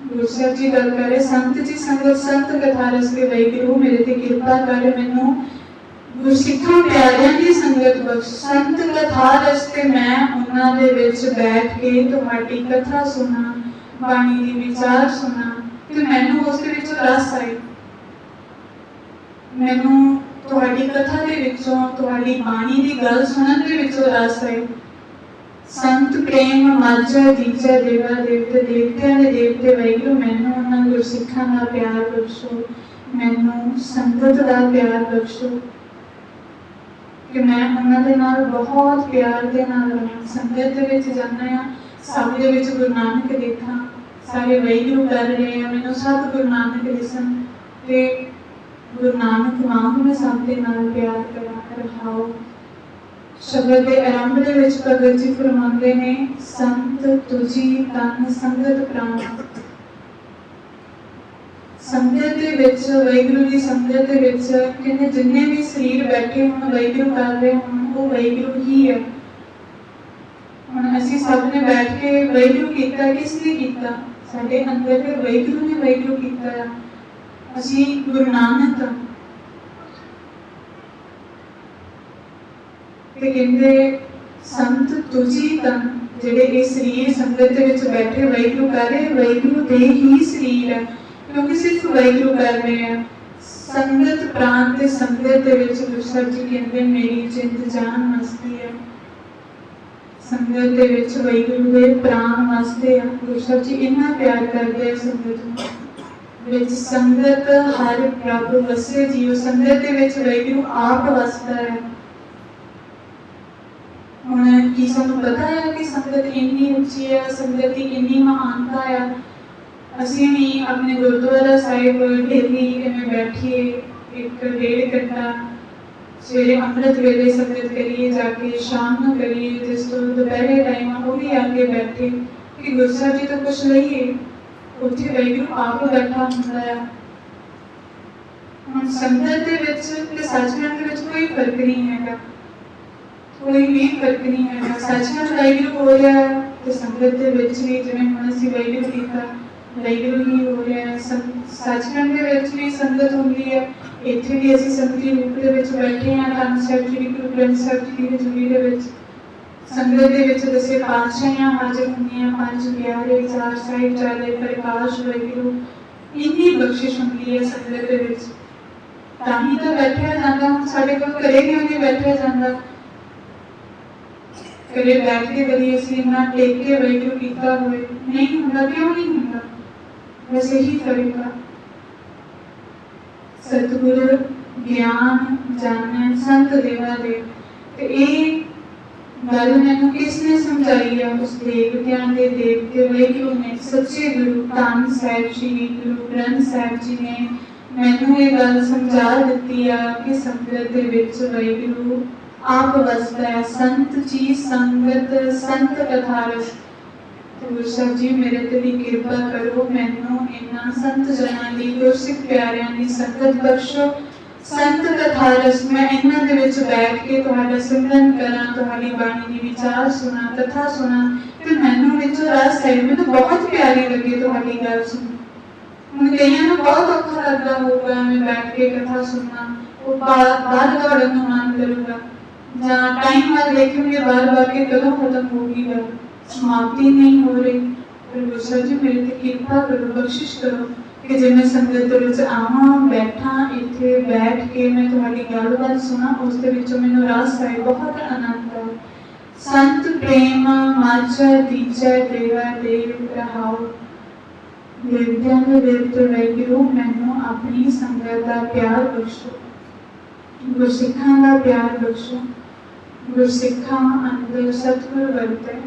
ਗੁਰੂ ਸਾਹਿਬ ਜੀ ਗੱਲ ਕਰ ਰਹੇ, ਸੰਤ ਜੀ ਸੰਗਤ ਸੰਤ ਕਥਾ ਰਸ ਕੇ ਵਾਹਿਗੁਰੂ ਮੇਰੇ ਤੇ ਕਿਰਪਾ ਕਰ, ਮੈਨੂੰ ਗੁਰਸਿੱਖਾਂ ਪਿਆਰਿਆਂ ਦੀ ਸੰਗਤ ਬਖਸ਼। ਸੰਤ ਕਥਾ ਰਸ ਤੇ ਮੈਂ ਉਹਨਾਂ ਦੇ ਵਿੱਚ ਬੈਠ ਕੇ ਤੁਹਾਡੀ ਕਥਾ ਸੁਣਾ, ਬਾਣੀ ਦੀ ਵਿਚਾਰ ਸੁਣਾ, ਤੇ ਮੈਨੂੰ ਉਸ ਦੇ ਵਿੱਚ ਰਸ ਆਏ। ਮੈਨੂੰ ਤੁਹਾਡੀ ਕਥਾ ਦੇ ਵਿੱਚੋਂ, ਤੁਹਾਡੀ ਬਾਣੀ ਦੀ ਗੱਲ ਸੁਣਨ ਦੇ ਵਿੱਚੋਂ ਰਸ ਆਏ। ਸੰਤ ਪ੍ਰੇਮ ਮਾਝਾ ਦੀਜਾ ਦੇਵਾ ਦੇਵਤੇ, ਦੇਵਤਿਆਂ ਦੇ ਦੇਵਤੇ ਵਾਹਿਗੁਰੂ ਮੈਨੂੰ ਉਹਨਾਂ ਗੁਰਸਿੱਖਾਂ ਦਾ ਪਿਆਰ ਬਖਸ਼ੋ, ਮੈਨੂੰ ਸੰਗਤ ਦਾ ਪਿਆਰ ਬਖਸ਼ੋ ਕਿ ਮੈਂ ਉਹਨਾਂ ਦੇ ਨਾਲ ਬਹੁਤ ਪਿਆਰ ਦੇ ਨਾਲ ਰਹਾਂ। ਸੰਗਤ ਦੇ ਵਿੱਚ ਜਾਂਦਾ ਆ, ਸਭ ਦੇ ਵਿੱਚ ਗੁਰੂ ਨਾਨਕ ਦੇਖਾਂ, ਸਾਰੇ ਵਾਹਿਗੁਰੂ ਕਰ ਰਹੇ ਆ, ਮੈਨੂੰ ਸਭ ਗੁਰੂ ਨਾਨਕ ਦਿਸਣ ਤੇ ਗੁਰੂ ਨਾਨਕ ਵਾਂਗ ਮੈਂ ਸਭ ਦੇ ਨਾਲ ਪਿਆਰ ਕਰਾਂ। ਰਹਾਓ ਸ਼ਬਦ ਦੇ ਆਰੰਭ ਦੇ ਵਿੱਚ ਭਗਤ ਜੀ ਫਰਮਾਉਂਦੇ ਨੇ, ਸੰਤ ਤੁਝੀ ਤਨ ਸੰਗਤ ਪ੍ਰਾਣ। ਸੰਗਤ ਦੇ ਵਿੱਚ, ਵਾਹਿਗੁਰੂ ਦੀ ਸੰਗਤ ਦੇ ਵਿੱਚ ਕਹਿੰਦੇ ਜਿੰਨੇ ਵੀ ਸਰੀਰ ਬੈਠੇ ਹੋਣ, ਵਾਹਿਗੁਰੂ ਕਰ ਰਹੇ ਹੋਣ, ਉਹ ਵਾਹਿਗੁਰੂ ਹੀ ਹੈ। ਹੁਣ ਅਸੀਂ ਸਭ ਨੇ ਬੈਠ ਕੇ ਵਾਹਿਗੁਰੂ ਕੀਤਾ, ਕਿਸ ਲਈ ਕੀਤਾ? ਸਾਡੇ ਅੰਦਰ ਫਿਰ ਵਾਹਿਗੁਰੂ ਨੇ ਵਾਹਿਗੁਰੂ ਕੀਤਾ ਆ। ਅਸੀਂ ਗੁਰੂ ਨਾਨਕ ਤੇ ਕਹਿੰਦੇ ਸੰਤ ਤੁਝੀ ਤਨ, ਜਿਹੜੇ ਇਹ ਸਰੀਰ ਸੰਗਤ ਦੇ ਵਿੱਚ ਬੈਠੇ ਵਾਹਿਗੁਰੂ ਕਰ ਰਹੇ, ਵਾਹਿਗੁਰੂ ਦੇ ਹੀ ਸਰੀਰ ਹੈ, ਕਿਉਂਕਿ ਸਿਰਫ ਵਾਹਿਗੁਰੂ ਕਰ ਰਹੇ ਆ। ਸੰਗਤ ਪ੍ਰਾਣ ਤੇ ਸੰਗਤ ਦੇ ਵਿੱਚ ਗੁਰੂ ਸਾਹਿਬ ਜੀ ਕਹਿੰਦੇ ਮੇਰੀ ਜਿੰਦ ਜਾਨ ਮਸਤੀ ਹੈ। ਸੰਗਤ ਦੇ ਵਿੱਚ ਵਾਹਿਗੁਰੂ ਦੇ ਪ੍ਰਾਣ ਵਸਦੇ ਆ। ਗੁਰੂ ਸਾਹਿਬ ਜੀ ਇੰਨਾ ਪਿਆਰ ਕਰਦੇ ਆ ਸੰਗਤ ਨੂੰ। ਵਿੱਚ ਸੰਗਤ ਹਰ ਪ੍ਰਭ ਵਸੇ ਜੀਓ, ਸੰਗਤ ਦੇ ਵਿੱਚ ਵਾਹਿਗੁਰੂ ਆਪ ਵਸਦਾ ਹੈ। ਹੁਣ ਕੀ ਸਾਨੂੰ ਪਤਾ ਹੈ ਕਿ ਸੰਗਤ ਇੰਨੀ ਉੱਚੀ ਹੈ, ਸੰਗਤ ਦੀ ਇੰਨੀ ਮਹਾਨਤਾ ਹੈ। ਅਸੀਂ ਵੀ ਆਪਣੇ ਗੁਰਦੁਆਰਾ ਸਾਹਿਬ ਡੇਲੀ ਕਿਵੇਂ ਬੈਠੀਏ, 1-1.5 ਘੰਟਾ ਸਵੇਰੇ ਅੰਮ੍ਰਿਤ ਵੇਲੇ ਸੰਗਤ ਕਰੀਏ, ਜਾ ਕੇ ਸ਼ਾਮ ਨੂੰ ਕਰੀਏ, ਜਿਸ ਤੋਂ ਦੁਪਹਿਰੇ ਟਾਈਮ ਉਹ ਵੀ ਆ ਕੇ ਬੈਠੇ ਕਿ ਗੁਰੂ ਸਾਹਿਬ ਜੀ ਤੋਂ ਕੁਛ ਲਈਏ। ਉੱਥੇ ਵਾਹਿਗੁਰੂ ਆਪ ਬੈਠਾ ਹੁੰਦਾ ਹੈ। ਹੁਣ ਸੰਗਤ ਦੇ ਵਿੱਚ ਤੇ ਸੱਚਖੰਡ ਦੇ ਵਿੱਚ ਕੋਈ ਫਰਕ ਨਹੀਂ ਹੈਗਾ, ਕੋਈ ਵੀ ਫਰਕ ਨਹੀਂ ਹੈਗਾ। ਸੱਚਖੰਡ ਵਾਹਿਗੁਰੂ ਹੋ ਰਿਹਾ ਤੇ ਸੰਗਤ ਦੇ ਵਿੱਚ ਵੀ ਜਿਵੇਂ ਹੁਣ ਅਸੀਂ ਵਾਹਿਗੁਰੂ ਕੀਤਾ, ਵਾਹਿਗੁਰੂ ਹੀ ਹੋ ਰਿਹਾ। ਸੱਚਖੰਡ ਦੇ ਵਿੱਚ ਵੀ ਸੰਗਤ ਹੁੰਦੀ ਹੈ, ਇੱਥੇ ਵੀ ਅਸੀਂ ਸੰਗਤੀ ਰੂਪ ਦੇ ਵਿੱਚ ਬੈਠੇ ਹਾਂ। ਧੰਨ ਸਾਹਿਬ ਜੀ ਗੁਰੂ ਗ੍ਰੰਥ ਸਾਹਿਬ ਜੀ ਦੀ ਹਜ਼ੂਰੀ ਦੇ ਵਿੱਚ ਸੰਗਤ ਦੇ ਵਿੱਚ ਦਸੇ ਪਾਤਸ਼ਾਹੀਆਂ ਹਾਜ਼ਰ ਹੁੰਦੀਆਂ, 5 ਪਿਆਰੇ, 4 ਸਾਹਿਬਜ਼ਾਦੇ, ਪ੍ਰਕਾਸ਼ ਵਾਹਿਗੁਰੂ, ਇੰਨੀ ਬਖਸ਼ਿਸ਼ ਹੁੰਦੀ ਹੈ ਸੰਗਤ ਦੇ ਵਿੱਚ। ਤਾਂ ਹੀ ਤਾਂ ਬੈਠਿਆ ਜਾਂਦਾ। ਹੁਣ ਸਾਡੇ ਕੋਲ ਘਰੇ ਕਿਉਂ ਨਹੀਂ ਬੈਠਿਆ ਜਾਂਦਾ? ਘਰੇ ਬੈਠ ਕੇ ਕਦੀ ਅਸੀਂ ਇੰਨਾ ਟੇਕ ਕੇ ਵਾਹਿਗੁਰੂ ਕੀਤਾ ਹੋਵੇ? ਨਹੀਂ ਹੁੰਦਾ। ਕਿਉਂ ਨਹੀਂ ਹੁੰਦਾ? ਬਸ ਇਹੀ ਫਰਕ। ਸਤਿਗੁਰ ਗਿਆਨ ਜਾਣੈ ਸੰਤ ਦੇਵਾ ਦੇ, ਤੇ ਇਹ ਗੱਲ ਮੈਨੂੰ ਕਿਸ ਨੇ ਸਮਝਾਈ ਆ? ਉਸ ਦੇਵਤਿਆਂ ਦੇ ਦੇਵਤੇ ਵਾਹਿਗੁਰੂ ਨੇ, ਸੱਚੇ ਗੁਰੂ ਧੰਨ ਸਾਹਿਬ ਜੀ ਗੁਰੂ ਗ੍ਰੰਥ ਸਾਹਿਬ ਜੀ ਨੇ ਮੈਨੂੰ ਇਹ ਗੱਲ ਸਮਝਾ ਦਿੱਤੀ ਆ ਕਿ ਸੰਗਤ ਦੇ ਵਿੱਚ ਵਾਹਿਗੁਰੂ ਆਪ ਵਸਦਾ ਹੈ। ਸੰਤ ਜੀ ਸੰਗਤ ਸੰਤ ਕਥਾ ਰਸ। ਗੁਰੂ ਸਾਹਿਬ ਜੀ ਮੇਰੇ ਤੇ ਵੀ ਕਿਰਪਾ ਕਰੋ, ਮੈਨੂੰ ਇਹਨਾਂ ਸੰਤ ਜਨਾਂ ਦੀ, ਗੁਰਸਿੱਖ ਪਿਆਰਿਆਂ ਦੀ ਸੰਗਤ ਬਖਸ਼ੋ। ਸੰਤ ਕਥਾ ਰਸ ਮੈਂ ਇਹਨਾਂ ਦੇ ਵਿੱਚ ਬੈਠ ਕੇ ਤੁਹਾਡਾ ਸਿਮਰਨ ਕਰਾਂ, ਤੁਹਾਡੀ ਬਾਣੀ ਦੀ ਵਿਚਾਰ ਸੁਣਾ, ਕਥਾ ਸੁਣਾ, ਤੇ ਮੈਨੂੰ ਵਿੱਚੋਂ ਰਸ ਹੈ। ਮੈਨੂੰ ਬਹੁਤ ਪਿਆਰੀ ਲੱਗੀ ਤੁਹਾਡੀ ਗੱਲ ਸੁਣ। ਹੁਣ ਕਈਆਂ ਨੂੰ ਬਹੁਤ ਔਖਾ ਲੱਗਦਾ ਹੋਊਗਾ ਮੈਂ ਬੈਠ ਕੇ ਕਥਾ ਸੁਣਨਾ, ਉਹ ਬਾਹਰ ਦੌੜਨ ਨੂੰ ਮਨ ਕਰੂਗਾ, ਜਾਂ ਟਾਈਮ ਵੱਲ ਦੇਖਣਗੇ ਬਾਰ-ਬਾਰ ਕਿ ਕਦੋਂ ਖਤਮ ਹੋਊਗੀ ਗੱਲ, ਸਮਾਪਤੀ ਨਹੀਂ ਹੋ ਰਹੀ। ਪਰ ਗੁਰੂ ਸਾਹਿਬ ਜੀ ਮੇਰੇ ਤੇ ਕਿਰਪਾ ਕਰੋ, ਬਖਸ਼ਿਸ਼ ਕਰੋ ਕਿ ਜੇ ਮੈਂ ਸੰਗਤ ਦੇ ਵਿੱਚ ਆਵਾਂ, ਬੈਠਾਂ, ਇੱਥੇ ਬੈਠ ਕੇ ਮੈਂ ਤੁਹਾਡੀ ਗੱਲਬਾਤ ਸੁਣਾ, ਉਸ ਦੇ ਵਿੱਚੋਂ ਮੈਨੂੰ ਰਸ ਆਏ, ਬਹੁਤ ਆਨੰਦ ਆਏ। ਸੰਤ ਪ੍ਰੇਮ ਮਾਝਾ ਦੀਜਾ ਦੇਵਾ ਦੇਵ ਰਹਾਓ। ਦੇਵਤਿਆਂ ਦੇ ਦੇਵਤੇ ਵਾਹਿਗੁਰੂ ਮੈਨੂੰ ਆਪਣੀ ਸੰਗਤ ਦਾ ਪਿਆਰ ਬਖਸ਼ੋ, ਗੁਰਸਿੱਖਾਂ ਦਾ ਪਿਆਰ ਬਖਸ਼ੋ। ਗੁਰਸਿੱਖਾਂ ਅੰਦਰ ਸਤਿਗੁਰ ਵਰਤੈ।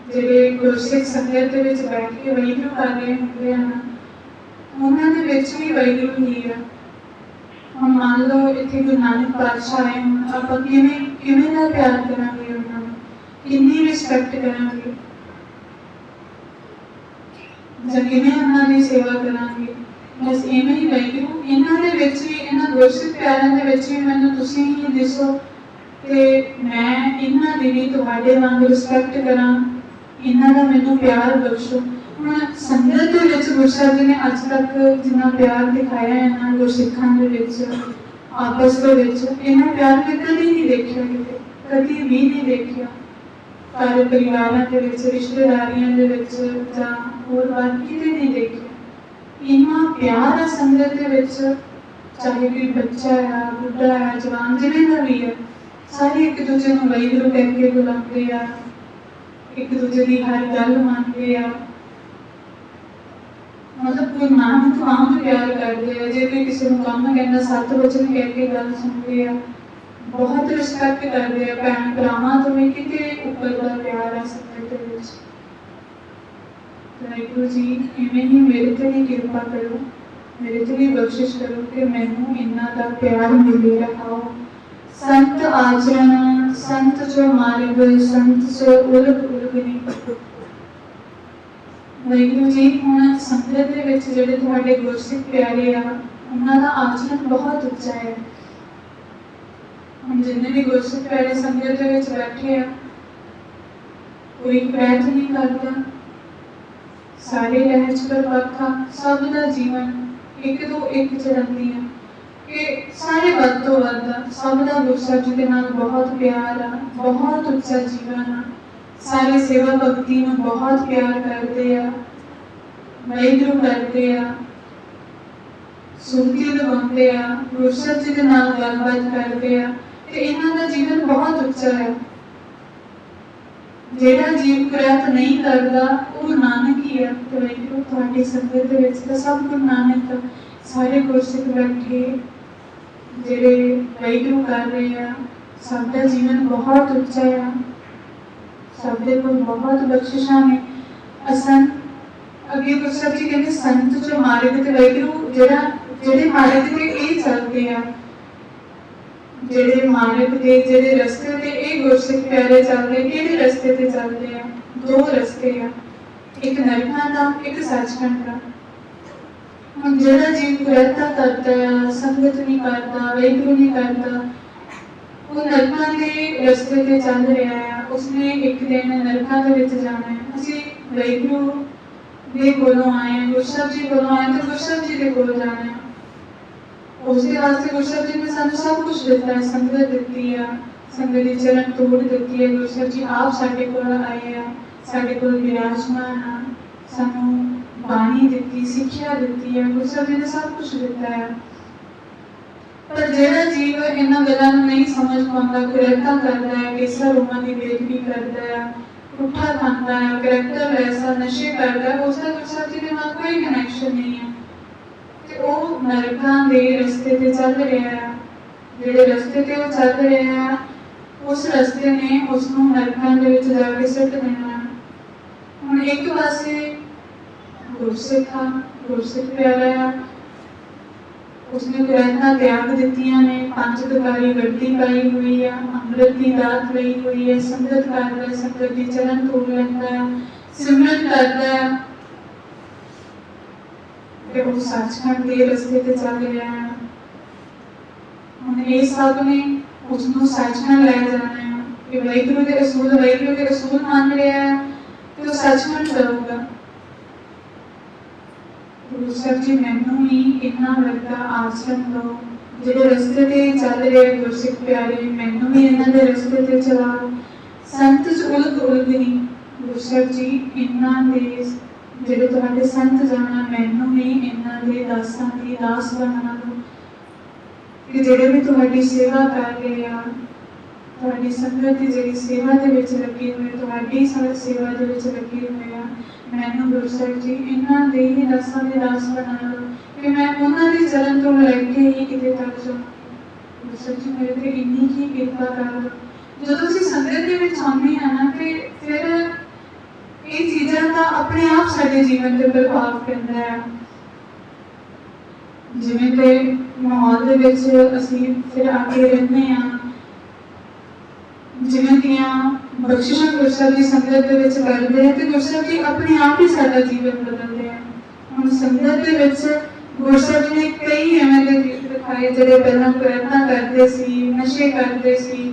ਜਿਹੜੇ ਗੁਰਸਿੱਖ ਸੰਗਤ ਦੇ ਵਿੱਚ ਬੈਠ ਕੇ ਵਾਹਿਗੁਰੂ ਕਰ ਰਹੇ ਹੁੰਦੇ ਹਨ, ਉਹਨਾਂ ਦੇ ਵਿੱਚ ਵੀ ਵਾਹਿਗੁਰੂ ਹੀ ਹੈ। ਹੁਣ ਮੰਨ ਲਓ ਇੱਥੇ ਗੁਰੂ ਨਾਨਕ ਪਾਤਸ਼ਾਹ ਆਏ ਹੁਣ, ਆਪਾਂ ਕਿਵੇਂ ਦਾ ਪਿਆਰ ਕਰਾਂਗੇ ਉਹਨਾਂ ਨੂੰ, ਕਿੰਨੀ ਰਿਸਪੈਕਟ ਕਰਾਂਗੇ, ਜਾਂ ਕਿਵੇਂ ਉਹਨਾਂ ਦੀ ਸੇਵਾ ਕਰਾਂਗੇ। बस इवें ही वाहिगुरू इन्हां दे विच भी, इन्हां गुरसिख प्यारिਆਂ ਦੇ ਵਿੱਚ ਵੀ ਮੈਨੂੰ ਤੁਸੀਂ ਹੀ ਦਿਸੋ ਤੇ ਮੈਂ ਇਹਨਾਂ ਦੀ ਵੀ ਤੁਹਾਡੇ ਵਾਂਗ ਰਿਸਪੈਕਟ ਕਰਾਂ, ਇਹਨਾਂ ਦਾ ਮੈਨੂੰ ਪਿਆਰ ਬਖਸ਼ੋ। ਹੁਣ ਸੰਗਤ ਦੇ ਵਿੱਚ ਗੁਰੂ ਸਾਹਿਬ ਜੀ ਨੇ ਅੱਜ ਤੱਕ ਜਿੰਨਾ ਪਿਆਰ ਦਿਖਾਇਆ ਇਹਨਾਂ ਗੁਰਸਿੱਖਾਂ ਦੇ ਵਿੱਚ ਆਪਸ ਦੇ ਵਿੱਚ, ਇਹਨਾਂ ਪਿਆਰ ਮੈਂ ਕਦੀ ਨਹੀਂ ਦੇਖਿਆ, ਕਿਤੇ ਕਦੀ ਵੀ ਨਹੀਂ ਦੇਖਿਆ। ਘਰ ਪਰਿਵਾਰਾਂ ਦੇ ਵਿੱਚ, ਰਿਸ਼ਤੇਦਾਰੀਆਂ ਦੇ ਵਿੱਚ ਜਾਂ ਹੋਰ ਬਾਤ ਕਿਤੇ ਨਹੀਂ ਦੇਖਿਆ। ਇੰਨਾ ਪਿਆਰ ਹੈ ਸੰਗਤ ਦੇ ਵਿੱਚ, ਚਾਹੇ ਕੋਈ ਬੱਚਾ ਹੈ, ਬੁੱਢਾ ਹੈ, ਜਵਾਨ, ਜਿਵੇਂ ਦਾ ਵੀ ਹੈ, ਸਾਰੇ ਇੱਕ ਦੂਜੇ ਨੂੰ ਵਾਹਿਗੁਰੂ ਕਹਿ ਕੇ ਬੁਲਾਉਂਦੇ ਆ, ਇੱਕ ਦੂਜੇ ਦੀ ਹਰ ਗੱਲ ਮੰਨਦੇ ਆ। मतलब कोई नानक वांग प्यार करते हैं, जे कोई किसी को काम कहना सत वचन कह के गल सुनते हैं, बहुत रिस्पैक्ट करते हैं। भैन भरावां तो भी किते उपर का प्यार है संगत दे विच। वाहिगुरू जी इवें ही मेरे ते भी कृपा करो, मेरे ते भी बख्शिश करो कि मैनूं इन्हां दा प्यार मिले रखाओ। संत आचरण संत जो मार्ग संत जो उलग उलग नहीं। वाहिगुरू जी हुण संगत दे विच जिहड़े तुहाडे गुरसिख प्यारे आ, उन्हां दा आचरण बहुत उच्चा है। हुण जिन्ने भी गुरसिख प्यारे संगत दे विच बैठे आ, कोई प्रैत नहीं करता, सारे लहज पर पक्का, सब दा जीवन एक तो एक चढ़ती है कि सारे वध तो वध सब दा गुरु साहिब जी दे नाल बहुत प्यार आ, बहुत उच्चा जीवन आ। सारे सेवा भगती में बहुत प्यार करते हैं, वाहिगुरू करते हैं, सुरती लगाते हैं, गुरु साहिब जी के नाल गलबात करते हैं, ते इन्हां दा जीवन बहुत उच्चा है। जेड़ा जीव प्रयत नहीं करता वो नानक ही है। तो वाहिगुरू तुहाडी संगत दे विच तां सब गुरु नानक सारे गुरसिख बैठे जेड़े वाहिगुरू कर रहे हैं, सब दा जीवन बहुत उच्चा है, सबके को बहुत बख्शिशां ने। असन अगे गुरु साहिब जी कहते संत जो मार्ग ते वाहिगुरू जेड़ा जेड़े मार्ग ते ये चलते हैं, जेड़े मार्ग ते जेड़े रस्ते ते ये गुरसिख प्यारे चलते, किहड़े रस्ते ते चलते हैं? दो रस्ते हैं, एक नरकां दा, एक सचखंड दा। हुण जेड़ा जीव कुरता करता है, संगत नहीं करता, वाहिगुरू नहीं करता, वो नरकां दे रस्ते ते चल रहा है। उसने एक दिन नरकां दे विच जाना है। असीं वाहिगुरू दे कोलों आए हैं, गुरु साहिब जी कोलों आए तो गुरु साहिब जी दे कोल जाना है। उसके वास्ते गुरु साहिब जी ने सानूं सब कुछ दिता है, संगत दित्ती है, संगत दी चरण तोड़ दित्ती है। गुरु साहिब जी आप साडे कोल आए हैं, साडे कोल विराजमान है, सानूं बाणी दित्ती, सिक्ख्या दित्ती है, गुरु साहिब जी ने सब कुछ दिता है। पर जेड़ा जीव इन्हां गल्लां नूं नहीं समझ पाउंदा, कुरता करदा है, केसर रोमां दी बेदबी करदा है, पुट्ठा खांदा है, करैक्टर ऐसा नशे करदा है, उसदा गुरु साहिब जी दे नाल कोई कनैक्शन नहीं है ते वो नरकां दे रस्ते ते चल रहा है। जेड़े रस्ते ते वो चल रहा है, उस रस्ते ने उसनूं नरकां दे विच जाके सुੱਟ देना है। हुण एक पासे गुरसिख आ, गुरसिख प्यारा है, उसने कुरैतां त्याग दित्तियां ने, पंज ककारी वर्दी पाई हुई है, अमृत की दात लई हुई है, संगत करदा है, संगत दी चरण तोड़ लैंदा है, सिमरन करदा है ते वो सचखंड दे रस्ते ते चल रहा है। हुण ये सब ने उसनूं सचखंड लै जाना है कि वाहिगुरू दे रसूल मान रहा है तो सचखंड जाऊगा। गुरु साहिब जी मैनूं ही इन्ना वर्गा आचरण दो, जिहड़े रस्ते ते चल रहे गुरसिख प्यारे, मैनूं भी इन्हां दे रस्ते ते चलाओ। संत च उलग उलग नहीं, गुरु साहिब जी इन्हां दे जिहड़े तुहाडे संत जाना, मैनूं भी इन्हां दे दासां दी दास बना दो कि जिहड़े भी तुहाडी सेवा कर रहे आ, तुहाडी संगत दी जिहड़ी सेवा दे विच लगे हुए, तुहाडी सेवा दे विच लगे हुए आ, मैनूं गुरु साहिब जी इन्हां दे ही दासां दे दास बना दो कि मैं उन्हां दे चरण तो लैके ही किते तक जाऊं। गुरु साहिब जी मेरे ते इन्नी ही किरपा कर दो। जदों असीं संगत दे विच आउंदे हां ना ते फिर ये चीज़ां दा अपने आप साडे जीवन ते प्रभाव पैंदा है। जिवें ते माहौल दे विच असीं फिर आके रहने हां, जिवें दियां बख्शिशां गुरु साहिब जी संगत दे विच करदे हैं ते गुरु साहिब जी अपने आप ही साडा जीवन बदलदे हैं। हुण संगत दे विच गुरु साहब जी ने कई एवं के गीत दिखाए जिहड़े पहलां प्रयत्न करते सी, नशे करते सी,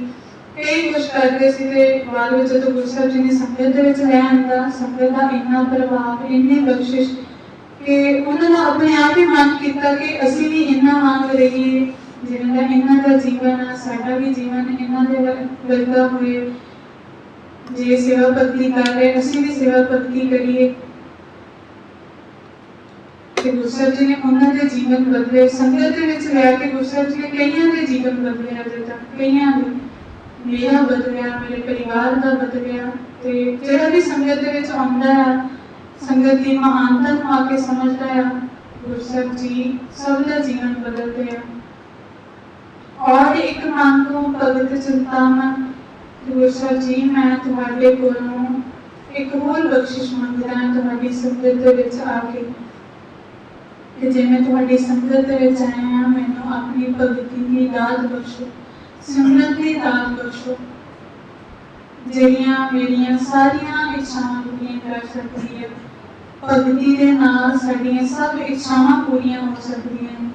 कई कुछ करते सी ते बाद विच जदों गुरु साहब जी ने संगत दे विच रहन दा, संगत दा इन्ना प्रभाव, इन्नी बख्शिश कि उन्होंने अपने आप ही मन किया कि असीं भी इन्ना वांग रहीए जिन्हां दा इन्हां दा जीवन आ, साडा भी जीवन इन्हां दे वर्गा होए। जे सेवा भगती कर रहे असीं भी सेवा भगती करिए। गुरु साहब जी ने उन्होंने जीवन बदले, संगत दे विच रह के गुरु साहब जी ने कईयां दे जीवन बदले, अजे तक कईयां दे, मेरा बदलिया, मेरे परिवार का बदलिया। ते जिहड़ा भी संगत दे विच आउंदा है, संगत की महानता नूं आके समझदा है, गुरु साहब जी सब दा जीवन बदलते हैं। और एक मन को भगत चिंतामन गुरु साहब जी, मैं तुहाडे कोलों एक होर बख्शिश मंगदा हां तुहाडी संगत दे विच आके कि जे मैं तुहाडी संगत दे विच आया हां, मैनूं अपनी भगती की दात बख्शो, सिमरन की दात बख्शो, जिहड़ियां मेरियां सारियां इच्छावां पूरीआं कर सकदी है। भगती दे नाल साडीआं सब इच्छावां पूरीआं हो सकदियां ने।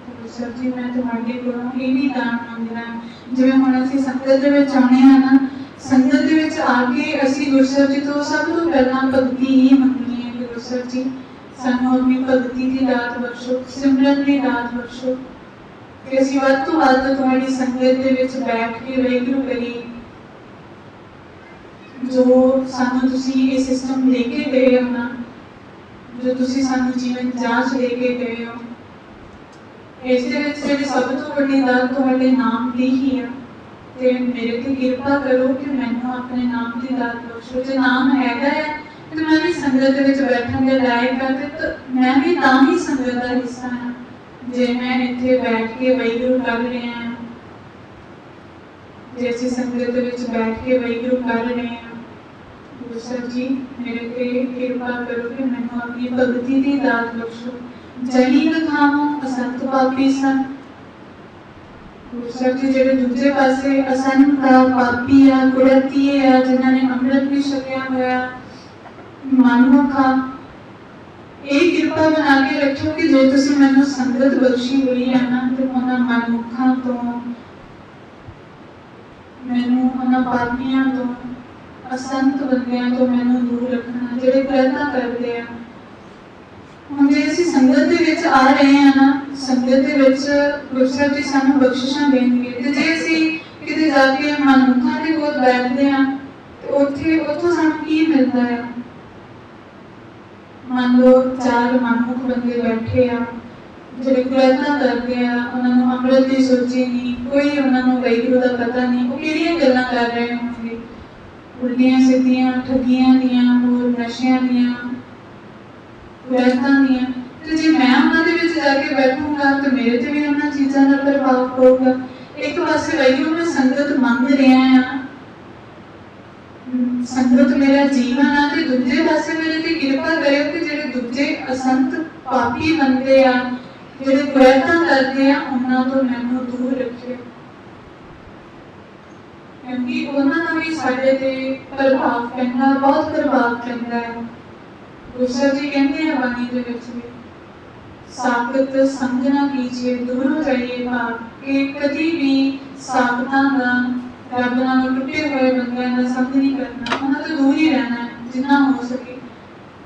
गुरु साहब जी, मैं तुहाडे कोलों इह भी दान मंगदा हां, जिवें हुण असीं संगत दे विच आउणे हां ना, संगत दे विच आके असीं गुरु साहब जी तो सब तो पहलां भगती ही मंगनी है। गुरु साहब जी सानूं अपनी भगती की दात बख्शो, सिमरन की दात बख्शो कि असीं वध तों वध तुहाडी संगत दे विच बैठ के वाहिगुरू करिए। जो सानूं तुसीं ये सिस्टम लेके गए हो ना, जो तुसीं सानूं जीवन जांच लेके गए हो, इस दे विच जिहड़ी सब तो वड्डी दात तुहाडे नाम दी ही है। ते मेरे ते किरपा करो कि मैनूं अपने नाम की दात बख्शो। जे नाम हैगा है तो मैं भी संगत दे विच बैठण दे लायक हां, ते मैं भी तां ही संगत दा हिस्सा हां जे मैं इत्थे बैठ के वाहिगुरू कर रहा हां, जे असीं संगत दे विच बैठ के वाहिगुरू कर रहे हां। गुरु साहब जी, मेरे ते किरपा करो कि मैनूं अपनी भगती की दात बख्शो। जही लखावों असंत पापी सन। गुरु साहब जी जिहड़े दूजे पासे असंत आ, पापी आ, कुड़तीए आ, जिन्हां ने अमृत भी छकिया होया, मनमुखा, ये कृपा बना के रखियो कि जो तुसीं मैनूं संगत बख्शी हुई है ना, तो उन्हां मनमुखां तो, मैनूं उन्हां पापियां तो, असंत बंदियां तो मैनूं दूर रखना, जिहड़े प्रयत्न करदे आ। हुण जे असीं संगत दे विच आ रहे हैं ना, संगत दे विच गुरु साहब जी सानूं बख्शिशां देणगे, ते जे असीं किते जाके मनमुखां दे कोल बैठदे हां ते उत्थों सानूं की मिलदा है? मान लो 4 मनमुख बंदे बैठे आ, जिहड़े प्रयत्न करते हैं, उन्होंने अमृत की सोची नहीं, कोई उन्होंने वाहिगुरू का पता नहीं, वो किहड़ियां गल्लां कर रहे होंगे, उल्टियां सीधियां ठगियां दियां, होर नशियां दियां, प्रयत्नां दियां। तो जे मैं उन्हां दे विच जाके बैठूंगा तो मेरे ते भी उन्हां चीज़ां दा प्रभाव पऊगा। एक पासे वाहिगुरू मैं संगत मंग रहा हां, संगत मेरा जीवन आ, ते दूजे पासे मेरे ते किरपा करियो कि जिहड़े दूजे असंत पापी बंदे आ, जिहड़े प्रयत्न करते आ, उन्हां तो मैनूं दूर रखियो, क्योंकि उन्हां दा भी साडे ते प्रभाव पैंदा, बहुत प्रभाव पैंदा है। गुरु साहब जी कहते हैं बाणी दे विच भी, साकत संग ना कीजिए, दूरों रहिए भाग, कि कदी भी साकतां दा, रब नाल टुटे हुए बंदियां दा संग नहीं करना, उन्हां तो दूर ही रहना है जिन्ना हो सके।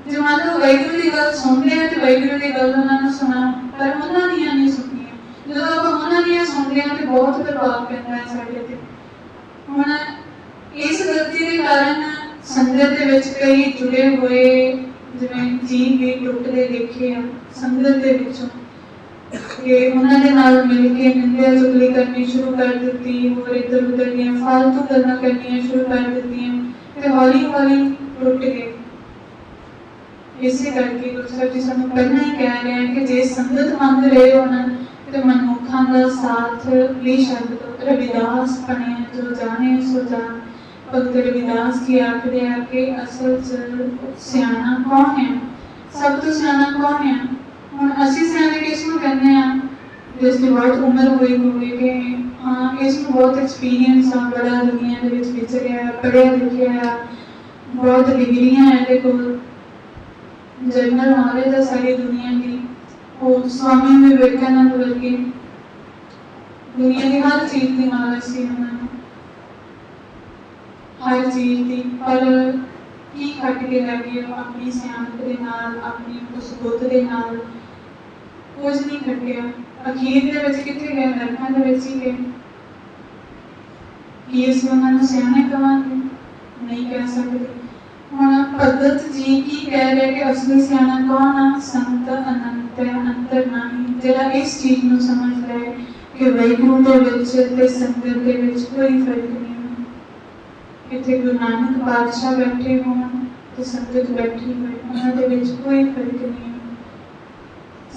जे मान लो वाहिगुरू की गल सुन रहे हैं तो वाहिगुरू की गल उन्हां नूं सुणाओ, पर उन्हां दियां नहीं सुणनियां। जदों आपां उन्हां दियां सुणदे हां ते बहुत प्रभाव पैंदा है साडे ते। हुण इस गलती के कारण संगत दे विच कई जुड़े हुए जिवें जीव भी टुटदे देखे आ संगत दे विचों, कि उन्हां दे नाल मिल के निंदिया चुगली करनी शुरू कर दित्ती, होर इधर उधर दियां फालतू गल्लां करनियां शुरू कर दित्तियां, ते हौली हौली टुट गए। इसे करके गुरु साहब जी सानूं पहलां ही कह रहे हैं कि जे संगत मंग रहे हो ना, तो मनमुखां दा साथ भी छड्ड दो। रविदास पढ़िया जो जाने सो जान, भगत रविदास जी आखदे हैं कि असल च सियाणा कौन है, सब तो सियाणा कौन है। हुण असीं सियाणे किस नूं कहंदे आ, जिसकी बहुत उम्र हुई होवे कि हाँ इसनूं बहुत एक्सपीरियंस आ, बड़ा दुनिया दे विच विचरिया, पढ़िया लिखिया, बहुत डिग्रियां इहदे कोल, जनरल नॉलेज है सारी दुनिया की, ਉਹ ਸਵਾਮੀ ਵਿਵੇਕਾਨੰਦ ਵਰਗੇ ਦੁਨੀਆ ਦੀ ਹਰ ਚੀਜ਼ ਦੀ ਨੌਲੇਜ ਸੀ ਉਹਨਾਂ ਨੂੰ, ਹਰ ਚੀਜ਼ ਦੀ। ਪਰ ਕੀ ਕੱਟ ਕੇ ਲੈ ਗਏ ਉਹ ਆਪਣੀ ਸਿਆਣਪ ਦੇ ਨਾਲ, ਆਪਣੀ ਉਸ ਬੁੱਧ ਦੇ ਨਾਲ? ਕੁਝ ਨਹੀਂ ਕੱਟਿਆ। ਅਖੀਰ ਦੇ ਵਿੱਚ ਕਿੱਥੇ ਗਏ? ਨਰਕਾਂ ਦੇ ਵਿੱਚ ਹੀ ਗਏ। ਕੀ ਅਸੀਂ ਉਹਨਾਂ ਨੂੰ ਸਿਆਣੇ ਕਹਾਂਗੇ? ਨਹੀਂ ਕਹਿ ਸਕਦੇ। ਹੁਣ ਭਗਤ ਜੀ ਕੀ ਕਹਿ ਰਹੇ ਕਿ ਅਸਲੀ ਸਿਆਣਾ ਕੌਣ ਆ? ਸੰਤ ਅਨੰਤ ਹੈ, ਅੰਤਰ ਨਹੀਂ, ਜਿਹੜਾ ਇਸ ਚੀਜ਼ ਨੂੰ ਸਮਝਦਾ ਹੈ ਕਿ ਵਾਹਿਗੁਰੂ ਦੇ ਵਿੱਚ ਤੇ ਸੰਗਤ ਦੇ ਵਿੱਚ ਕੋਈ ਫਰਕ ਨਹੀਂ। ਇੱਥੇ ਗੁਰੂ ਨਾਨਕ ਪਾਤਸ਼ਾਹ ਬੈਠੇ ਹੋਣ ਤੇ ਸੰਗਤ ਬੈਠੀ ਹੋਏ, ਉਹਨਾਂ ਦੇ ਵਿੱਚ ਕੋਈ ਫਰਕ ਨਹੀਂ।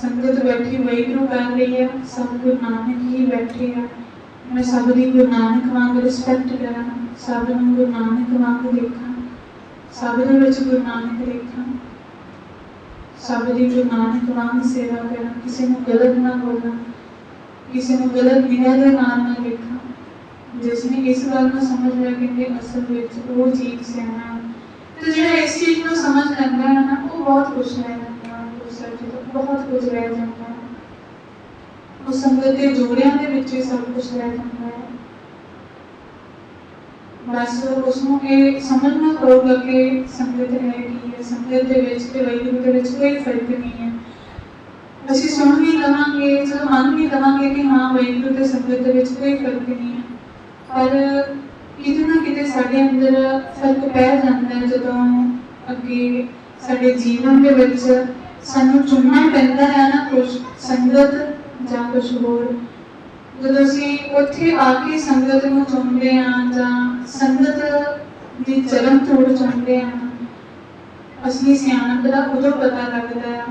ਸੰਗਤ ਬੈਠੀ ਵਾਹਿਗੁਰੂ ਕਰ ਰਹੀ ਹੈ, ਸਭ ਗੁਰੂ ਨਾਨਕ ਹੀ ਬੈਠੇ ਆ। ਮੈਂ ਸਭ ਦੀ ਗੁਰੂ ਨਾਨਕ ਵਾਂਗ ਰਿਸਪੈਕਟ ਕਰਾਂ, ਸਭ ਨੂੰ ਗੁਰੂ ਨਾਨਕ ਵਾਂਗ ਦੇਖਾਂ, ਸਭ ਦੇ ਵਿੱਚ ਗੁਰੂ ਨਾਨਕ ਦੇਖਾਂ, ਸਭ ਦੀ ਗੁਰੂ ਨਾਨਕ ਵਾਂਗ ਸੇਵਾ ਕਰਾਂ, ਕਿਸੇ ਨੂੰ ਗਲਤ ਨਾ ਬੋਲਾਂ, ਕਿਸੇ ਨੂੰ ਗਲਤ ਨਿਗਾਹ ਦੇ ਨਾਲ ਨਾ ਦੇਖਾਂ। ਜਿਸ ਨੇ ਇਸ ਗੱਲ ਨੂੰ ਸਮਝ ਲਿਆ ਕਿ ਅਸਲ ਵਿੱਚ ਉਹ ਜੀਵ ਸਿਆਣਾ, ਤੇ ਜਿਹੜਾ ਇਸ ਚੀਜ਼ ਨੂੰ ਸਮਝ ਲੈਂਦਾ ਹੈ ਨਾ, ਉਹ ਬਹੁਤ ਕੁਛ ਲੈ ਜਾਂਦਾ ਹੈ, ਬਹੁਤ ਕੁਝ ਰਹਿ ਜਾਂਦਾ ਹੈ। ਉਹ ਸੰਗਤ ਦੇ ਜੋੜਿਆਂ ਦੇ ਵਿੱਚ ਹੀ ਸਭ ਕੁਛ ਰਹਿ ਜਾਂਦਾ ਹੈ। ਬਸ ਉਸਨੂੰ ਇਹ ਸਮਝਣਾ ਪਊਗਾ ਕਿ ਸੰਗਤ ਹੈ ਕੀ ਹੈ, ਸੰਗਤ ਦੇ ਵਿੱਚ ਤੇ ਵਾਹਿਗੁਰੂ ਦੇ ਵਿੱਚ ਕੋਈ ਫਰਕ ਨਹੀਂ ਹੈ। ਅਸੀਂ ਸੁਣ ਵੀ ਲਵਾਂਗੇ, ਚਲੋ ਮੰਨ ਵੀ ਲਵਾਂਗੇ ਕਿ ਹਾਂ ਵਾਹਿਗੁਰੂ ਤੇ ਸੰਗਤ ਦੇ ਵਿੱਚ ਕੋਈ ਫਰਕ ਨਹੀਂ ਹੈ, ਪਰ ਕਿਤੇ ਨਾ ਕਿਤੇ ਸਾਡੇ ਅੰਦਰ ਫਰਕ ਪੈ ਜਾਂਦਾ ਹੈ ਜਦੋਂ ਅੱਗੇ ਸਾਡੇ ਜੀਵਨ ਦੇ ਵਿੱਚ ਸਾਨੂੰ ਚੁਣਨਾ ਪੈਂਦਾ ਹੈ ਨਾ ਕੁਝ ਸੰਗਤ ਜਾਂ ਕੁਝ ਹੋਰ। ਜਦੋਂ ਅਸੀਂ ਉੱਥੇ ਆ ਕੇ ਸੰਗਤ ਨੂੰ ਚੁਣਦੇ ਹਾਂ ਜਾਂ ਸੰਗਤ ਦੀ ਚਰਨ ਧੂੜ ਚੁਣਦੇ ਹਾਂ, ਅਸਲੀ ਸਿਆਣਪ ਦਾ ਉਦੋਂ ਪਤਾ ਲੱਗਦਾ ਹੈ।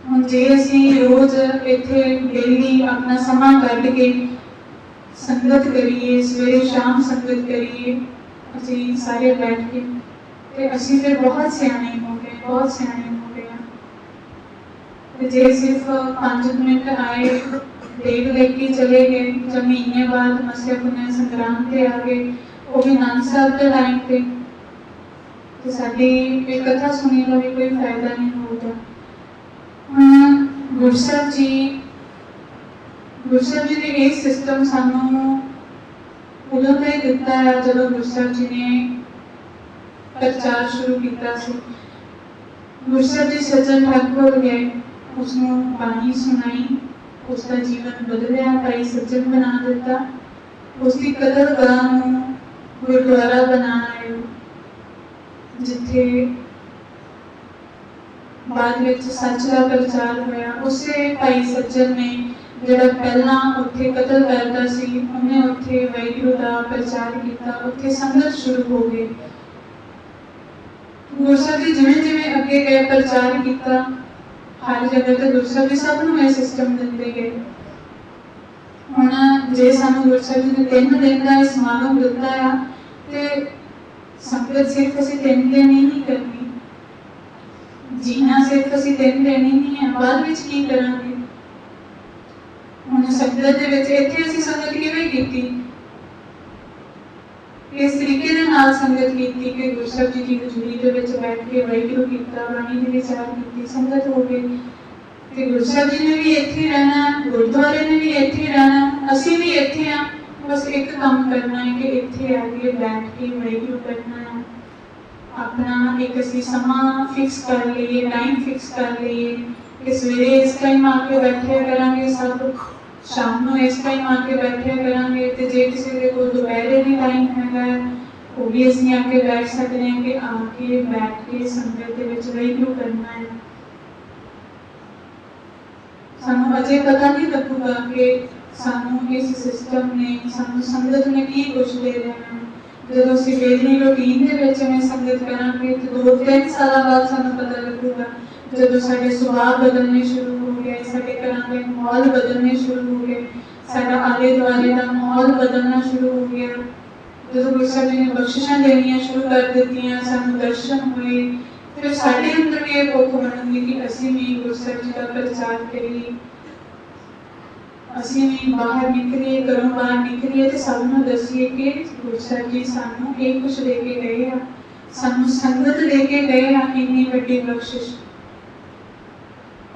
ਹੁਣ ਜੇ ਅਸੀਂ ਰੋਜ਼ ਇੱਥੇ ਡੇਲੀ ਆਪਣਾ ਸਮਾਂ ਕੱਢ ਕੇ ਸੰਗਤ ਕਰੀਏ, ਸਵੇਰੇ ਸ਼ਾਮ ਸੰਗਤ ਕਰੀਏ ਅਸੀਂ ਸਾਰੇ ਬੈਠ ਕੇ, ਤੇ ਅਸੀਂ ਫਿਰ ਬਹੁਤ ਸਿਆਣੇ ਹੋ ਗਏ, ਬਹੁਤ ਸਿਆਣੇ ਹੋ ਗਏ। ਤੇ ਜੇ ਸਿਰਫ 5 ਮਿੰਟ ਆਏ, ਦੇਖ ਲੈ ਕੇ ਚਲੇ ਗਏ, ਜਾਂ ਮਹੀਨੇ ਬਾਅਦ ਮੱਸਿਆ ਪੁੰਨਿਆ ਸੰਗਰਾਂਦ ਤੇ ਆ ਗਏ, ਉਹ ਵੀ ਨਾਨਕ ਸਾਹਿਬ ਦੇ ਟਾਈਮ ਤੇ ਸਾਡੀ ਇਹ ਕਥਾ ਸੁਣੀ ਦਾ ਵੀ ਕੋਈ ਫਾਇਦਾ ਨਹੀਂ ਹੋਊਗਾ। ਹੁਣ ਗੁਰਸਰ ਜੀ ਨੇ ਇਹ ਸਿਸਟਮ ਸਾਨੂੰ ਉਦੋਂ ਤੋਂ ਹੀ ਦਿੱਤਾ ਹੈ ਜਦੋਂ ਗੁਰਸਰ ਜੀ ਨੇ ਪ੍ਰਚਾਰ ਸ਼ੁਰੂ ਕੀਤਾ ਸੀ। ਗੁਰਸਰ ਜੀ ਸੱਜਣ ਠਾਕੁਰ ਗਏ, ਉਸਨੂੰ ਬਾਣੀ ਸੁਣਾਈ, ਉਸਦਾ ਜੀਵਨ ਬਦਲਿਆ, ਭਾਈ ਸੱਜਣ ਬਣਾ ਦਿੱਤਾ। ਉਸਦੀ ਕਦਰਗਾਹ ਨੂੰ ਗੁਰਦੁਆਰਾ ਬਣਾਇਆ, ਜਿੱਥੇ ਬਾਅਦ ਵਿੱਚ ਸੱਚ ਦਾ ਪ੍ਰਚਾਰ ਹੋਇਆ। ਉਸੇ ਭਾਈ ਸੱਜਣ ਨੇ ਜਿਹੜਾ ਪਹਿਲਾਂ ਉੱਥੇ ਕਤਲ ਕਰਦਾ ਸੀ, ਉਹਨੇ ਉੱਥੇ ਵਾਹਿਗੁਰੂ ਦਾ ਪ੍ਰਚਾਰ ਕੀਤਾ, ਉੱਥੇ ਸੰਗਤ ਸ਼ੁਰੂ ਹੋ ਗਈ। ਗੁਰਸਰ ਜੀ ਜਿਵੇਂ ਜਿਵੇਂ ਅੱਗੇ ਗਏ, ਪ੍ਰਚਾਰ ਕੀਤਾ ਹਰ ਜਗ੍ਹਾ ਤੇ। ਗੁਰਸਰ ਜੀ ਸਭ ਨੂੰ ਇਹ ਸਿਸਟਮ ਦਿੰਦੇ ਗਏ। ਹੁਣ ਜੇ ਸਾਨੂੰ ਗੁਰਸਰ ਜੀ ਨੇ 3 ਦਿਨ ਦਾ ਸਮਾਗਮ ਦਿੱਤਾ ਆ, ਤੇ ਸੰਗਤ ਸਿਰਫ ਅਸੀਂ 3 ਦਿਨ ਹੀ ਨਹੀਂ ਕਰਨੀ, ਜੀਣਾ ਸਿਰਫ ਅਸੀਂ 3 ਦਿਨ ਹੀ ਨਹੀਂ ਹੈ, ਬਾਅਦ ਵਿੱਚ ਕੀ ਕਰਾਂਗੇ? ਹੁਣ ਸੰਗਤ ਦੇ ਵਿੱਚ ਇੱਥੇ ਅਸੀਂ ਸੰਗਤ ਕਿਵੇਂ ਕੀਤੀ? ਇਸ ਤਰੀਕੇ ਦੇ ਨਾਲ ਸੰਗਤ ਕੀਤੀ ਕਿ ਗੁਰਸਰ ਜੀ ਦੀ ਹਜ਼ੂਰੀ ਦੇ ਵਿੱਚ ਬੈਠ ਕੇ ਵਾਹਿਗੁਰੂ ਕੀਤਾ, ਬਾਣੀ ਦੀ ਵਿਚਾਰ ਕੀਤੀ, ਸੰਗਤ ਹੋ ਗਈ। ਤੇ ਗੁਰਸਰ ਜੀ ਨੇ ਵੀ ਇੱਥੇ ਰਹਿਣਾ, ਗੁਰਦੁਆਰੇ ਨੇ ਵੀ ਇੱਥੇ ਰਹਿਣਾ, ਅਸੀਂ ਵੀ ਇੱਥੇ ਆ। ਬਸ ਇੱਕ ਕੰਮ ਕਰਨਾ ਹੈ ਕਿ ਇੱਥੇ ਆ ਕੇ ਬੈਠ ਕੇ ਵਾਹਿਗੁਰੂ ਕਰਨਾ ਹੈ। ਆਪਣਾ ਇੱਕ ਅਸੀਂ ਸਮਾਂ ਫਿਕਸ ਕਰ ਲਈਏ, ਟਾਈਮ ਫਿਕਸ ਕਰ ਲਈਏ ਕਿ ਸਵੇਰੇ ਇਸ ਟਾਈਮ ਆ ਕੇ ਬੈਠਿਆ ਕਰਾਂਗੇ ਸਭ, ਸ਼ਾਮ ਨੂੰ ਇਸ ਟਾਈਮ ਆ ਕੇ ਬੈਠਿਆ ਕਰਾਂਗੇ, ਤੇ ਜੇ ਕਿਸੇ ਦੇ ਕੋਲ ਦੁਪਹਿਰੇ ਵੀ ਟਾਈਮ ਹੈਗਾ ਉਹ ਵੀ ਅਸੀਂ ਆ ਕੇ ਬੈਠ ਸਕਦੇ ਹਾਂ ਕਿ ਆ ਕੇ ਬੈਠ ਕੇ ਸੰਗਤ ਦੇ ਵਿੱਚ ਵਾਹਿਗੁਰੂ ਕਰਨਾ ਹੈ। ਸਾਨੂੰ ਅਜੇ ਪਤਾ ਨਹੀਂ ਲੱਗੂਗਾ ਕਿ ਸਾਨੂੰ ਇਸ ਸਿਸਟਮ ਨੇ, ਸਾਨੂੰ ਸੰਗਤ ਨੇ ਕੀ ਕੁਛ ਦੇ ਦੇਣਾ। ਜਦੋਂ ਅਸੀਂ ਡੇਲੀ ਰੂਟੀਨ ਦੇ ਵਿੱਚ ਮੈਂ ਸੰਗਤ ਕਰਾਂਗੇ ਤੇ 2-3 ਸਾਲਾਂ ਬਾਅਦ ਸਾਨੂੰ ਪਤਾ ਲੱਗੂਗਾ, ਜਦੋਂ ਸਾਡੇ ਸੁਭਾਅ ਬਦਲਣੇ ਸ਼ੁਰੂ ਹੋ ਗਏ, ਸਾਡੇ ਘਰਾਂ ਦੇ ਮਾਹੌਲ ਬਦਲਣੇ ਸ਼ੁਰੂ ਹੋ ਗਏ, ਸਾਡਾ ਆਲੇ ਦੁਆਲੇ ਦਾ ਮਾਹੌਲ ਬਦਲਣਾ ਸ਼ੁਰੂ ਹੋ ਗਿਆ, ਜਦੋਂ ਗੁਰਸਰ ਜੀ ਨੇ ਬਖਸ਼ਿਸ਼ਾਂ ਦੇਣੀਆਂ ਸ਼ੁਰੂ ਕਰ ਦਿੱਤੀਆਂ, ਸਾਨੂੰ ਦਰਸ਼ਨ ਹੋਏ, ਫਿਰ ਸਾਡੇ ਅੰਦਰ ਵੀ ਇਹ ਭੁੱਖ ਬਣੂਗੀ ਕਿ ਅਸੀਂ ਵੀ ਗੁਰਸਰ ਜੀ ਦਾ ਪ੍ਰਚਾਰ ਕਰੀਏ, ਅਸੀਂ ਵੀ ਬਾਹਰ ਨਿਕਲੀਏ, ਘਰੋਂ ਬਾਹਰ ਨਿਕਲੀਏ ਤੇ ਸਭ ਨੂੰ ਦੱਸੀਏ ਕਿ ਗੁਰਸਰ ਜੀ ਸਾਨੂੰ ਇਹ ਕੁਛ ਦੇ ਕੇ ਗਏ ਆ, ਸਾਨੂੰ ਸੰਗਤ ਦੇ ਕੇ ਗਏ ਆ, ਇੰਨੀ ਵੱਡੀ ਬਖਸ਼ਿਸ਼।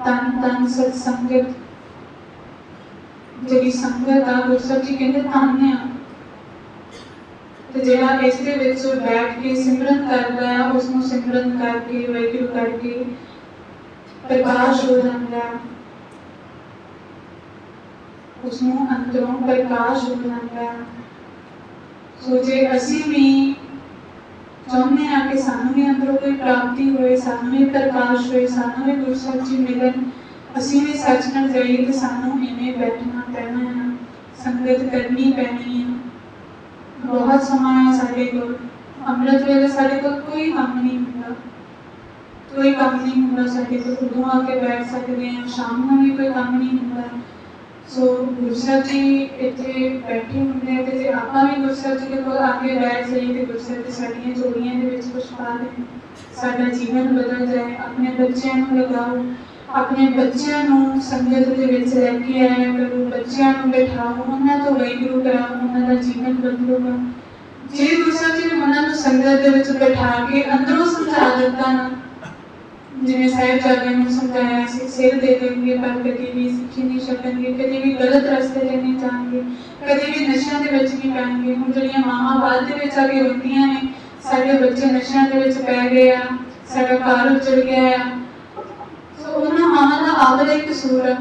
तन तन सत संगत, जिहड़ी संगत आ गुरु साहिब जी कहंदे धन आ। ते जिहड़ा इस दे विच बैठ के सिमरन करदा है उसनूं सिमरन करके वाहिगुरू करके प्रकाश हो जाता है, उसनूं अंदरों प्रकाश हो जाता है। सो जे असीं भी चाहुंदे हां कि सानूं भी अंदरों कोई प्राप्ति होए, सानूं भी प्रकाश होए, सानूं भी गुरु साहिब जी मिलन, असीं भी सचखंड जाइए तो सानूं इवें बैठना पैना है, संगत करनी पैनी है। बहुत समा है साडे कोल, अमृत वेले साडे कोल कोई काम नहीं हुंदा, कोई काम नहीं हुंदा साडे कोल, उदों आके बैठ सकदे हां, शाम नूं भी कोई काम नहीं हुंदा। सो गुरु साहिब जी इत्थे बैठे हुंदे आ ते जे आपां भी गुरु साहिब जी दे कोल आके बैठ जाइए ते गुरु साहिब जी साडीआं झोलियां दे विच कुछ पा देण, साडा जीवन बदल जाए। अपने बच्चों नूं लगाओ, अपने बच्चों नूं संगत दे विच लैके आया करो, बच्चों नूं बिठाओ, उन्हां तों वाहिगुरू कराओ, उन्हां दा जीवन बदलूगा। जे गुरु साहिब जी ने उन्हां नूं संगत दे विच बिठा के अंदरों समझा दित्ता ना, जिवें साहिबजादे नूं समझाया सी, सिर दे देंगे पर कभी भी सिक्खी नहीं छड्डणगे, कभी भी गलत रस्ते ते नहीं जाणगे, कभी भी नशिਆਂ ਦੇ ਵਿੱਚ नहीं पैणगे। हुण ਜਿਹੜੀਆਂ मावां बाਅद ਦੇ ਵਿੱਚ आ के रोंदियां ने ਸਾਡੇ ਬੱਚੇ ਨਸ਼ਿਆਂ ਦੇ ਵਿੱਚ ਪੈ ਗਏ ਆ, ਸਾਡਾ ਘਰ ਉਜੜ ਗਿਆ ਆ, ਸੋ ਉਹਨਾਂ ਮਾਵਾਂ ਦਾ ਆਪਦਾ ਹੀ ਕਸੂਰ ਆ।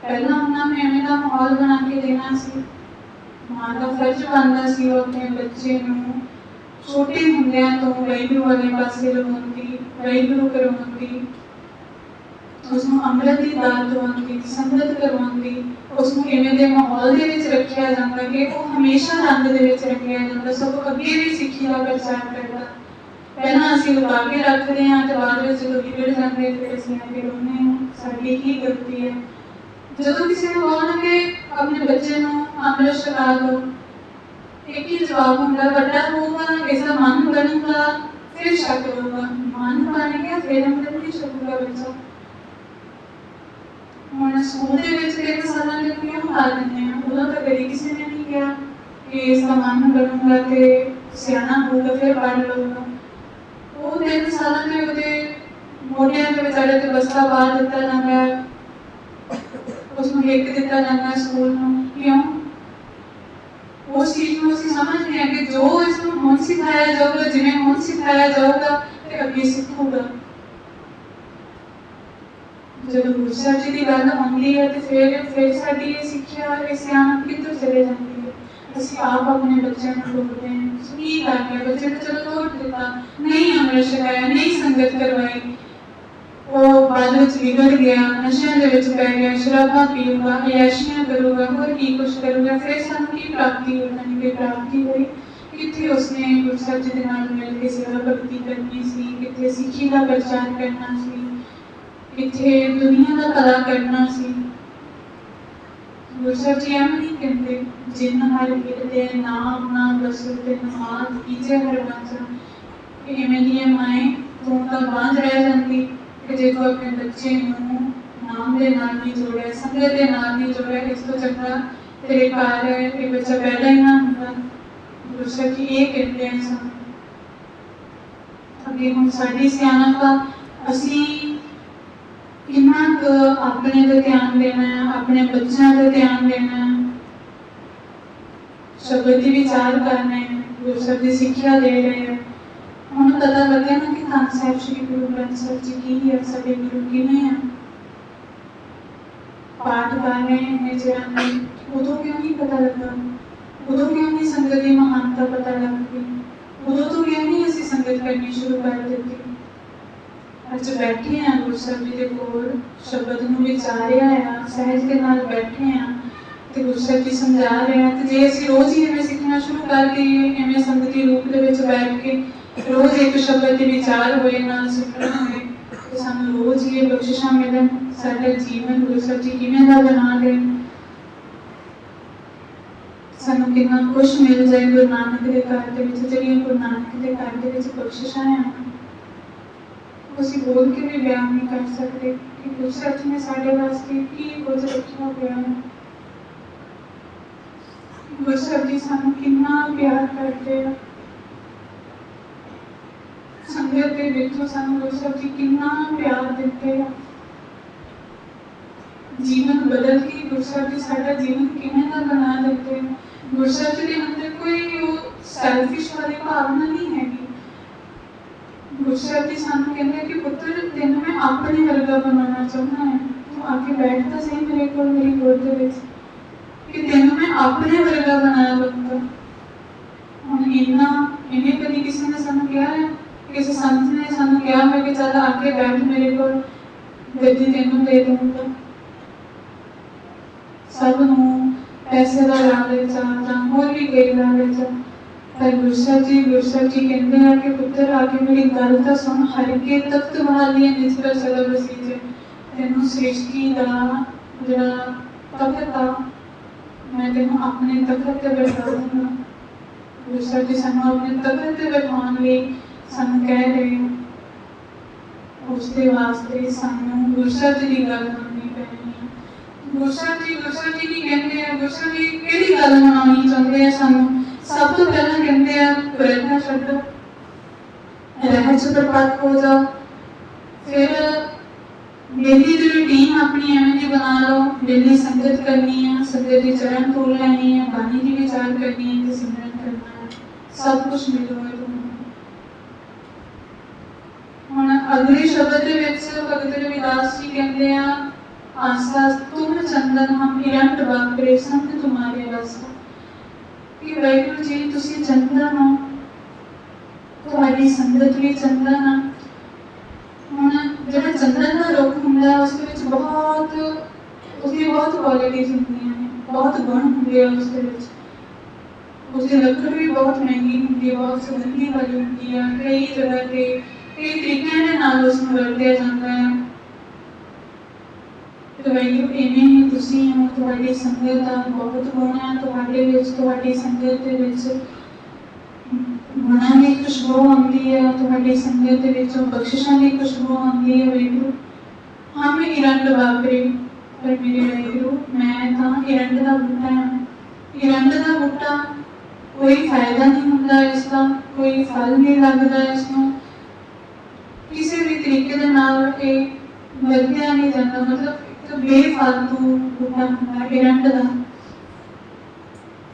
ਪਹਿਲਾਂ ਉਹਨਾਂ ਨੇ ਐਵੇਂ ਦਾ ਮਾਹੌਲ ਬਣਾ ਕੇ ਦੇਣਾ ਸੀ, ਮਾਂ ਦਾ ਫਰਜ਼ ਬਣਦਾ ਸੀ ਉਹ ਆਪਣੇ ਬੱਚੇ ਨੂੰ ਛੋਟੇ ਹੁੰਦਿਆਂ ਤੋਂ ਵਾਹਿਗੁਰੂ ਵਾਲੇ ਪਾਸੇ ਲਗਾਉਂਦੀ, ਵਾਹਿਗੁਰੂ ਕਰਵਾਉਂਦੀ, उसनूं अमृत की दात दवाउंदी, संगत करवाउंदी, उसनूं इवें दे माहौल दे विच रखिया जांदा कि वो हमेशा रंग दे विच रखिया जांदा, सगों अगे भी सिੱਖੀ ਦਾ प्रचार करदा। पहलां असीं लुका के रखदे हां ते बाद विच जदों विगड़ जांदे ते असीं आके रोंदे हां, साडी ही गलती है। जदों किसी नूं कहोणगे अपने बच्चे नूं अमृत छका दो, एक ही जवाब हुंदा, वड्डा होऊगा इसदा मन बनूगा फिर छक लूगा, मन बन गया फिर अमृत नहीं छकूगा बच्चा। ਹੁਣ ਸਕੂਲ ਦੇ ਵਿੱਚ 3 ਸਾਲਾਂ ਦੇ ਕਿਉਂ ਪਾ ਦਿੰਦੇ ਆ, ਉਦੋਂ ਤਾਂ ਕਦੇ ਕਿਸੇ ਨੇ ਨਹੀਂ ਕਿਹਾ ਕਿ ਇਸ ਦਾ ਮਨ ਬਣੂਗਾ ਤੇ ਸਿਆਣਾ ਹੋਊਗਾ ਫਿਰ ਪੜ੍ਹ ਲਊਗਾ। ਉਹ 3 ਸਾਲਾਂ ਦੇ ਉਹਦੇ ਮੋਢਿਆਂ ਦੇ ਵਿਚਾਰੇ ਤੇ ਬਸਤਾ ਪਾ ਦਿੱਤਾ ਜਾਂਦਾ, ਉਸਨੂੰ ਹਿੱਕ ਦਿੱਤਾ ਜਾਂਦਾ ਸਕੂਲ ਨੂੰ। ਕਿਉਂ? ਉਸ ਚੀਜ਼ ਨੂੰ ਅਸੀਂ ਸਮਝਦੇ ਹਾਂ ਕਿ ਜੋ ਇਸਨੂੰ ਹੁਣ ਸਿਖਾਇਆ ਜਾਊਗਾ, ਜਿਵੇਂ ਹੁਣ ਸਿਖਾਇਆ ਜਾਊਗਾ ਤੇ ਅੱਗੇ ਸਿੱਖੂਗਾ। ਜਦੋਂ ਗੁਰੂ ਸਾਹਿਬ ਜੀ ਦੀ ਗੱਲ ਆਉਂਦੀ ਹੈ ਤੇ ਫਿਰ ਸਾਡੀ ਇਹ ਸਿੱਖਿਆ, ਇਹ ਸਿਆਣਪ ਕਿੱਧਰ ਚਲੇ ਜਾਂਦੀ ਹੈ। ਅਸੀਂ ਆਪ ਆਪਣੇ ਬੱਚਿਆਂ ਨੂੰ ਰੋਕਦੇ ਹਾਂ, ਕੀ ਕਰ ਲਿਆ ਬੱਚੇ ਨੇ, ਚਲੋ ਤੋੜ ਦਿੱਤਾ, ਨਹੀਂ ਅੰਮ੍ਰਿਤ ਛਕਾਇਆ, ਨਹੀਂ ਸੰਗਤ ਕਰਵਾਈ, ਉਹ ਬਾਅਦ ਵਿੱਚ ਵਿਗੜ ਗਿਆ, ਨਸ਼ਿਆਂ ਦੇ ਵਿੱਚ ਪੈ ਗਿਆ, ਸ਼ਰਾਬਾਂ ਪੀਊਗਾ, ਅਯਾਸ਼ੀਆਂ ਕਰੂਗਾ, ਹੋਰ ਕੀ ਕੁਛ ਕਰੂਗਾ, ਫਿਰ ਸਾਨੂੰ ਕੀ ਪ੍ਰਾਪਤੀ ਹੋ ਜਾਣੀ? ਕੋਈ ਪ੍ਰਾਪਤੀ ਹੋਈ ਕਿੱਥੇ? ਉਸਨੇ ਗੁਰੂ ਸਾਹਿਬ ਜੀ ਦੇ ਨਾਲ ਮਿਲ ਕੇ ਸੇਵਾ ਭਗਤੀ ਕਰਨੀ ਸੀ, ਕਿੱਥੇ ਸਿੱਖੀ ਦਾ ਪ੍ਰਚਾਰ ਕਰਨਾ ਸੀ, किथे दुनिया का भला करना सी। गुरु साहिब जी एम नहीं कहते, जिन हर हिरदे नाम ना बसु ते नमाज कीजे हर बाचा। इवें दी माए तू तां बांझ रह जांदी कि जे तू अपने बच्चे नूं नाम दे नाल नहीं जोड़िया, संगत दे नाल नहीं जोड़िया, इस तो चंगा तेरे घर ये बच्चा पैदा ही ना हुंदा। गुरु साहिब जी ये कहते हैं सानूं। अगे हुण साडी सियाणप आ, असीं किन्ना क अपने ते ध्यान देना है, अपने बच्चों ते ध्यान देना है, शब्द की विचार करने, गुरु साहिब की सिक्ख्या दे रहे हैं। हुण पता लगे ना कि धन साहिब श्री गुरु ग्रंथ साहिब जी की है, साडे गुरु किवें है। पाठ कर रहे हैं जिन्हां उदों क्यों नहीं पता लगा, उदों क्यों नहीं संगत की महानता पता लग गई, उदों तो क्यों नहीं असीं संगत करनी शुरू कर दी। अज बैठे हैं गुरु साहिब जी के कोल, शब्द नूं विचारिया है, सहज के नाल बैठे हैं ते गुरु साहिब जी समझा रहे हैं। ते जे असीं रोज़ ही इवें सीखना शुरू कर दईए, इवें संगती रूप दे विच बैठ के रोज़ एक शब्द के विचार होए, नाल सिमरन होए, ते सानूं रोज़ ही बख्शिशां मिलन, साडा जीवन गुरु साहिब जी किवें दा बना देण, सानूं कितना कुछ मिल जाए गुरु नानक दे घर दे विच। जिहड़ियां गुरु नानक दे घर दे विच बख्शिशां हैं, ਅਸੀਂ बोल के भी बयान नहीं कर सकते कि गुरु साहिब जी ने साढ़े वास्ते की कुछ रखा हुआ है। गुरु साहिब जी सानू कितना प्यार करते हैं, संगत के विचों सानू गुरु साहिब जी कितना प्यार देते हैं। जीवन बदल के गुरु साहब जी साडा जीवन किवें दा बना देते हैं। गुरु साहब जी के अंदर कोई सैल्फिश वाली भावना नहीं हैगी। गुरु साहब जी सानू कहते हैं कि पुत्र तेन मैं अपने वर्गा बनाना चाहना है, तू आके बैठता सही मेरे को मेरी गोद दे विच कि तेन मैं अपने वर्गा बना लूंगा। हुण इन्ना इन्हें कभी किसी ने सानू कहा है, किसी संत ने सानू कहा है कि चल आके बैठ मेरे को गद्दी तेनू दे दूंगा। सब नूं पैसे का लालच आ होर भी कई लालच आ, पर गुरु साहब जी कहते हैं कि पुत्र आके मेरी गल तो सुन, हर के तख्त बहालिए निज पर सदा बसीजे। तेनू सृष्टि का जिहड़ा तख्त आ मैं तेनू अपने तख्त ते बैठा दूंगा। गुरु साहब जी सानू अपने तख्त ते बैठाउण लई सानू कह रहे हैं। उसके वास्ते सानू गुरु साहब जी की गल मननी पैनी है। गुरु साहब जी की कहते हैं, गुरु साहब जी किहड़ी गल मनाउणी चाहुंदे हैं सानू। सब तो पहला कहते हैं कुरैना छड्डो, रहज प्रपट हो जाओ, फिर डेली जो रूटीन अपनी एवं जी बना लो, डेली संगत करनी है, संगत की चरण धूल लैनी है, बाणी की विचार करनी है ते सिमरन करना है, सब कुछ मिलो है तुहानू। हुण अगले शब्द दे विच भगत रविदास जी कहते हैं, आसा तुम चंदन हम इरंट वापरे संग तुम्हारे रस। कि वाहिगुरू जी तुसी चंदन हो, तुहाडी संगत भी चंदन आ। हुण जिहड़ा चंदन का रुख हुंदा उसदे विच बहुत उसदी बहुत क्वालिटीज हुंदियां ने, बहुत गुण हुंदे आ उसदे विच। उसदी लकड़ भी बहुत महंगी हुंदी है, बहुत सुगंधी वाली हुंदी है, कई जगह ते कई तरीकों के नाल उसनूं वरतिया जांदा है। तो वाहिगुरू इवें ही तुसी हो, तुहाडी संगत दा बहुत गुण है, तुहाडे विच तुहाडी संगत दे विच गुणां दी खुशबू आउंदी है, तुहाडी संगत दे विच बख्शिशां दी खुशबू आउंदी है। वाहिगुरू हम इरंट वापरे, पर मेरे वाहिगुरू मैं तां इरंट दा बूटा हां। इरंट दा बूटा कोई फायदा नहीं हुंदा, इसका कोई फल नहीं लगदा, इसनूं किसी भी तरीके दे नाल इह वरतिया नहीं जांदा, मतलब बेफालतू बूटा हुंदा इरंट दा।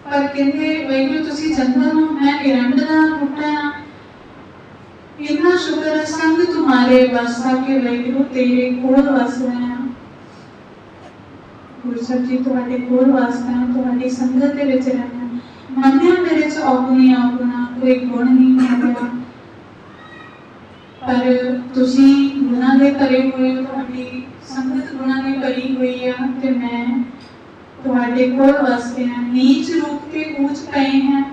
पर कहते वाहिगुरू तुसी चंदन हो, मैं इरंट दा बूटा हां। इतना शुक्र है संग तुम्हारे बस के वाहिगुरू तेरे कोल वस रहे हैं। गुरु साहब जी तुहाडे कोल वसदा है, तुहाडी संगत दे विच रहना। मन्निया मेरे च औगुणी औगुणा कोई गुण नहीं है, पर तुसी गुणां दे भरे हुए हो, तुहाडी संगत गुणां दी भरी हुई है, ते मैं तुहाडे कोल वसदे हां। नीच रूप ते ऊंच पए हैं।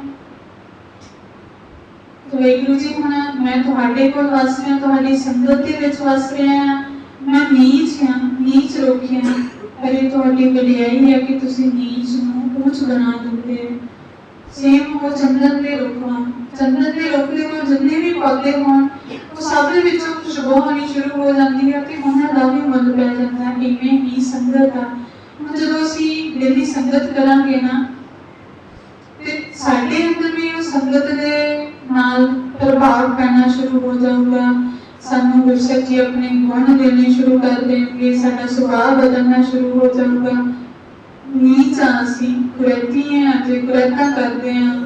तो वाहिगुरू जी हुण मैं तुहाडे कोल वस रहा, तुहाडी संगत दे विच वस रहा, मैं नीच हां, नीच रोकी हां, पर ये तुहाडी वडियाई है कि तुसी नीच नूं ऊंच बना दिंदे हो। सेम वो चंदन दे रुख वां, चंदन दे रुख दे कोल जिन्ने भी पौधे होण वो सब दे विचों खुशबू आनी शुरू हो जाती है ते उन्हां दा भी मुੱਲ पै जांदा है। इवें ही संगत आ। हुण जदों असीं डेली संगत करांगे ना ते साडे अंदर भी उस संगत दे नाल प्रभाव पैना शुरू हो जाऊगा। सानू गुरु साहब जी अपने गुण देने शुरू कर देंगे, साडा सुभाव बदलना शुरू हो जाऊगा। नीच आ असीं कुरैती हैं, अजे कुरैतां करदे हां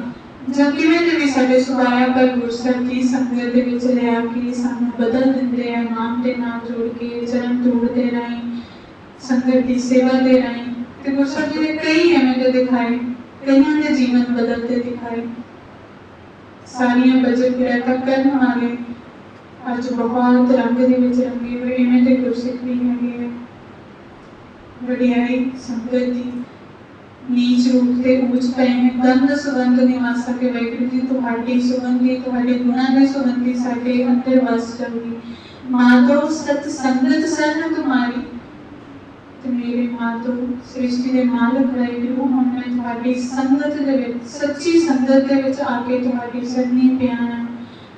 ਜਾਂ ਕਿਵੇਂ ਦੇ ਵੀ ਸਾਡੇ ਸੁਭਾਅ ਹੈ, ਪਰ ਗੁਰੂ ਸਾਹਿਬ ਦੀ ਸੰਗਤ ਦੇ ਵਿੱਚ ਲਿਆ ਕੇ ਸਾਨੂੰ ਬਦਲ ਦਿੰਦੇ ਆ। ਨਾਮ ਦੇ ਨਾਲ ਜੋੜ ਕੇ ਚਰਨ ਧੂੜ ਦੇ ਰਾਹੀਂ, ਸੰਗਤ ਦੀ ਸੇਵਾ ਦੇ ਰਾਹੀਂ, ਤੇ ਗੁਰੂ ਸਾਹਿਬ ਜੀ ਨੇ ਕਈ ਐਵੇਂ ਦੇ ਦਿਖਾਏ, ਕਈਆਂ ਦੇ ਜੀਵਨ ਬਦਲਦੇ ਦਿਖਾਏ। ਸਾਰੀਆਂ ਬਚਤ ਕਿਰਤਾ ਕਰਨ ਵਾਲੇ ਅੱਜ ਬਹੁਤ ਰੰਗ ਦੇ ਵਿੱਚ ਰੰਗੇ ਹੋਏ ਇਵੇਂ ਦੇ ਗੁਰਸਿੱਖ ਵੀ ਹੈਗੇ ਆ। ਵਡਿਆਈ ਸੰਗਤ ਦੀ नीच रूप से ऊंच पे हैं, गंध सुगंध निवास के वाहिगुरू जी तुहाडी सुगंधी तुहाडे गुणां दी सुगंधी साडे अंदर वस जाऊगी। माधो सत संगत सरण तुम्हारी, ते मेरे माधो सृष्टि दे मालिक वाहिगुरू हुण मैं तुहाडी संगत दे विच सच्ची संगत दे विच आके तुहाडी सरनी पिया हां।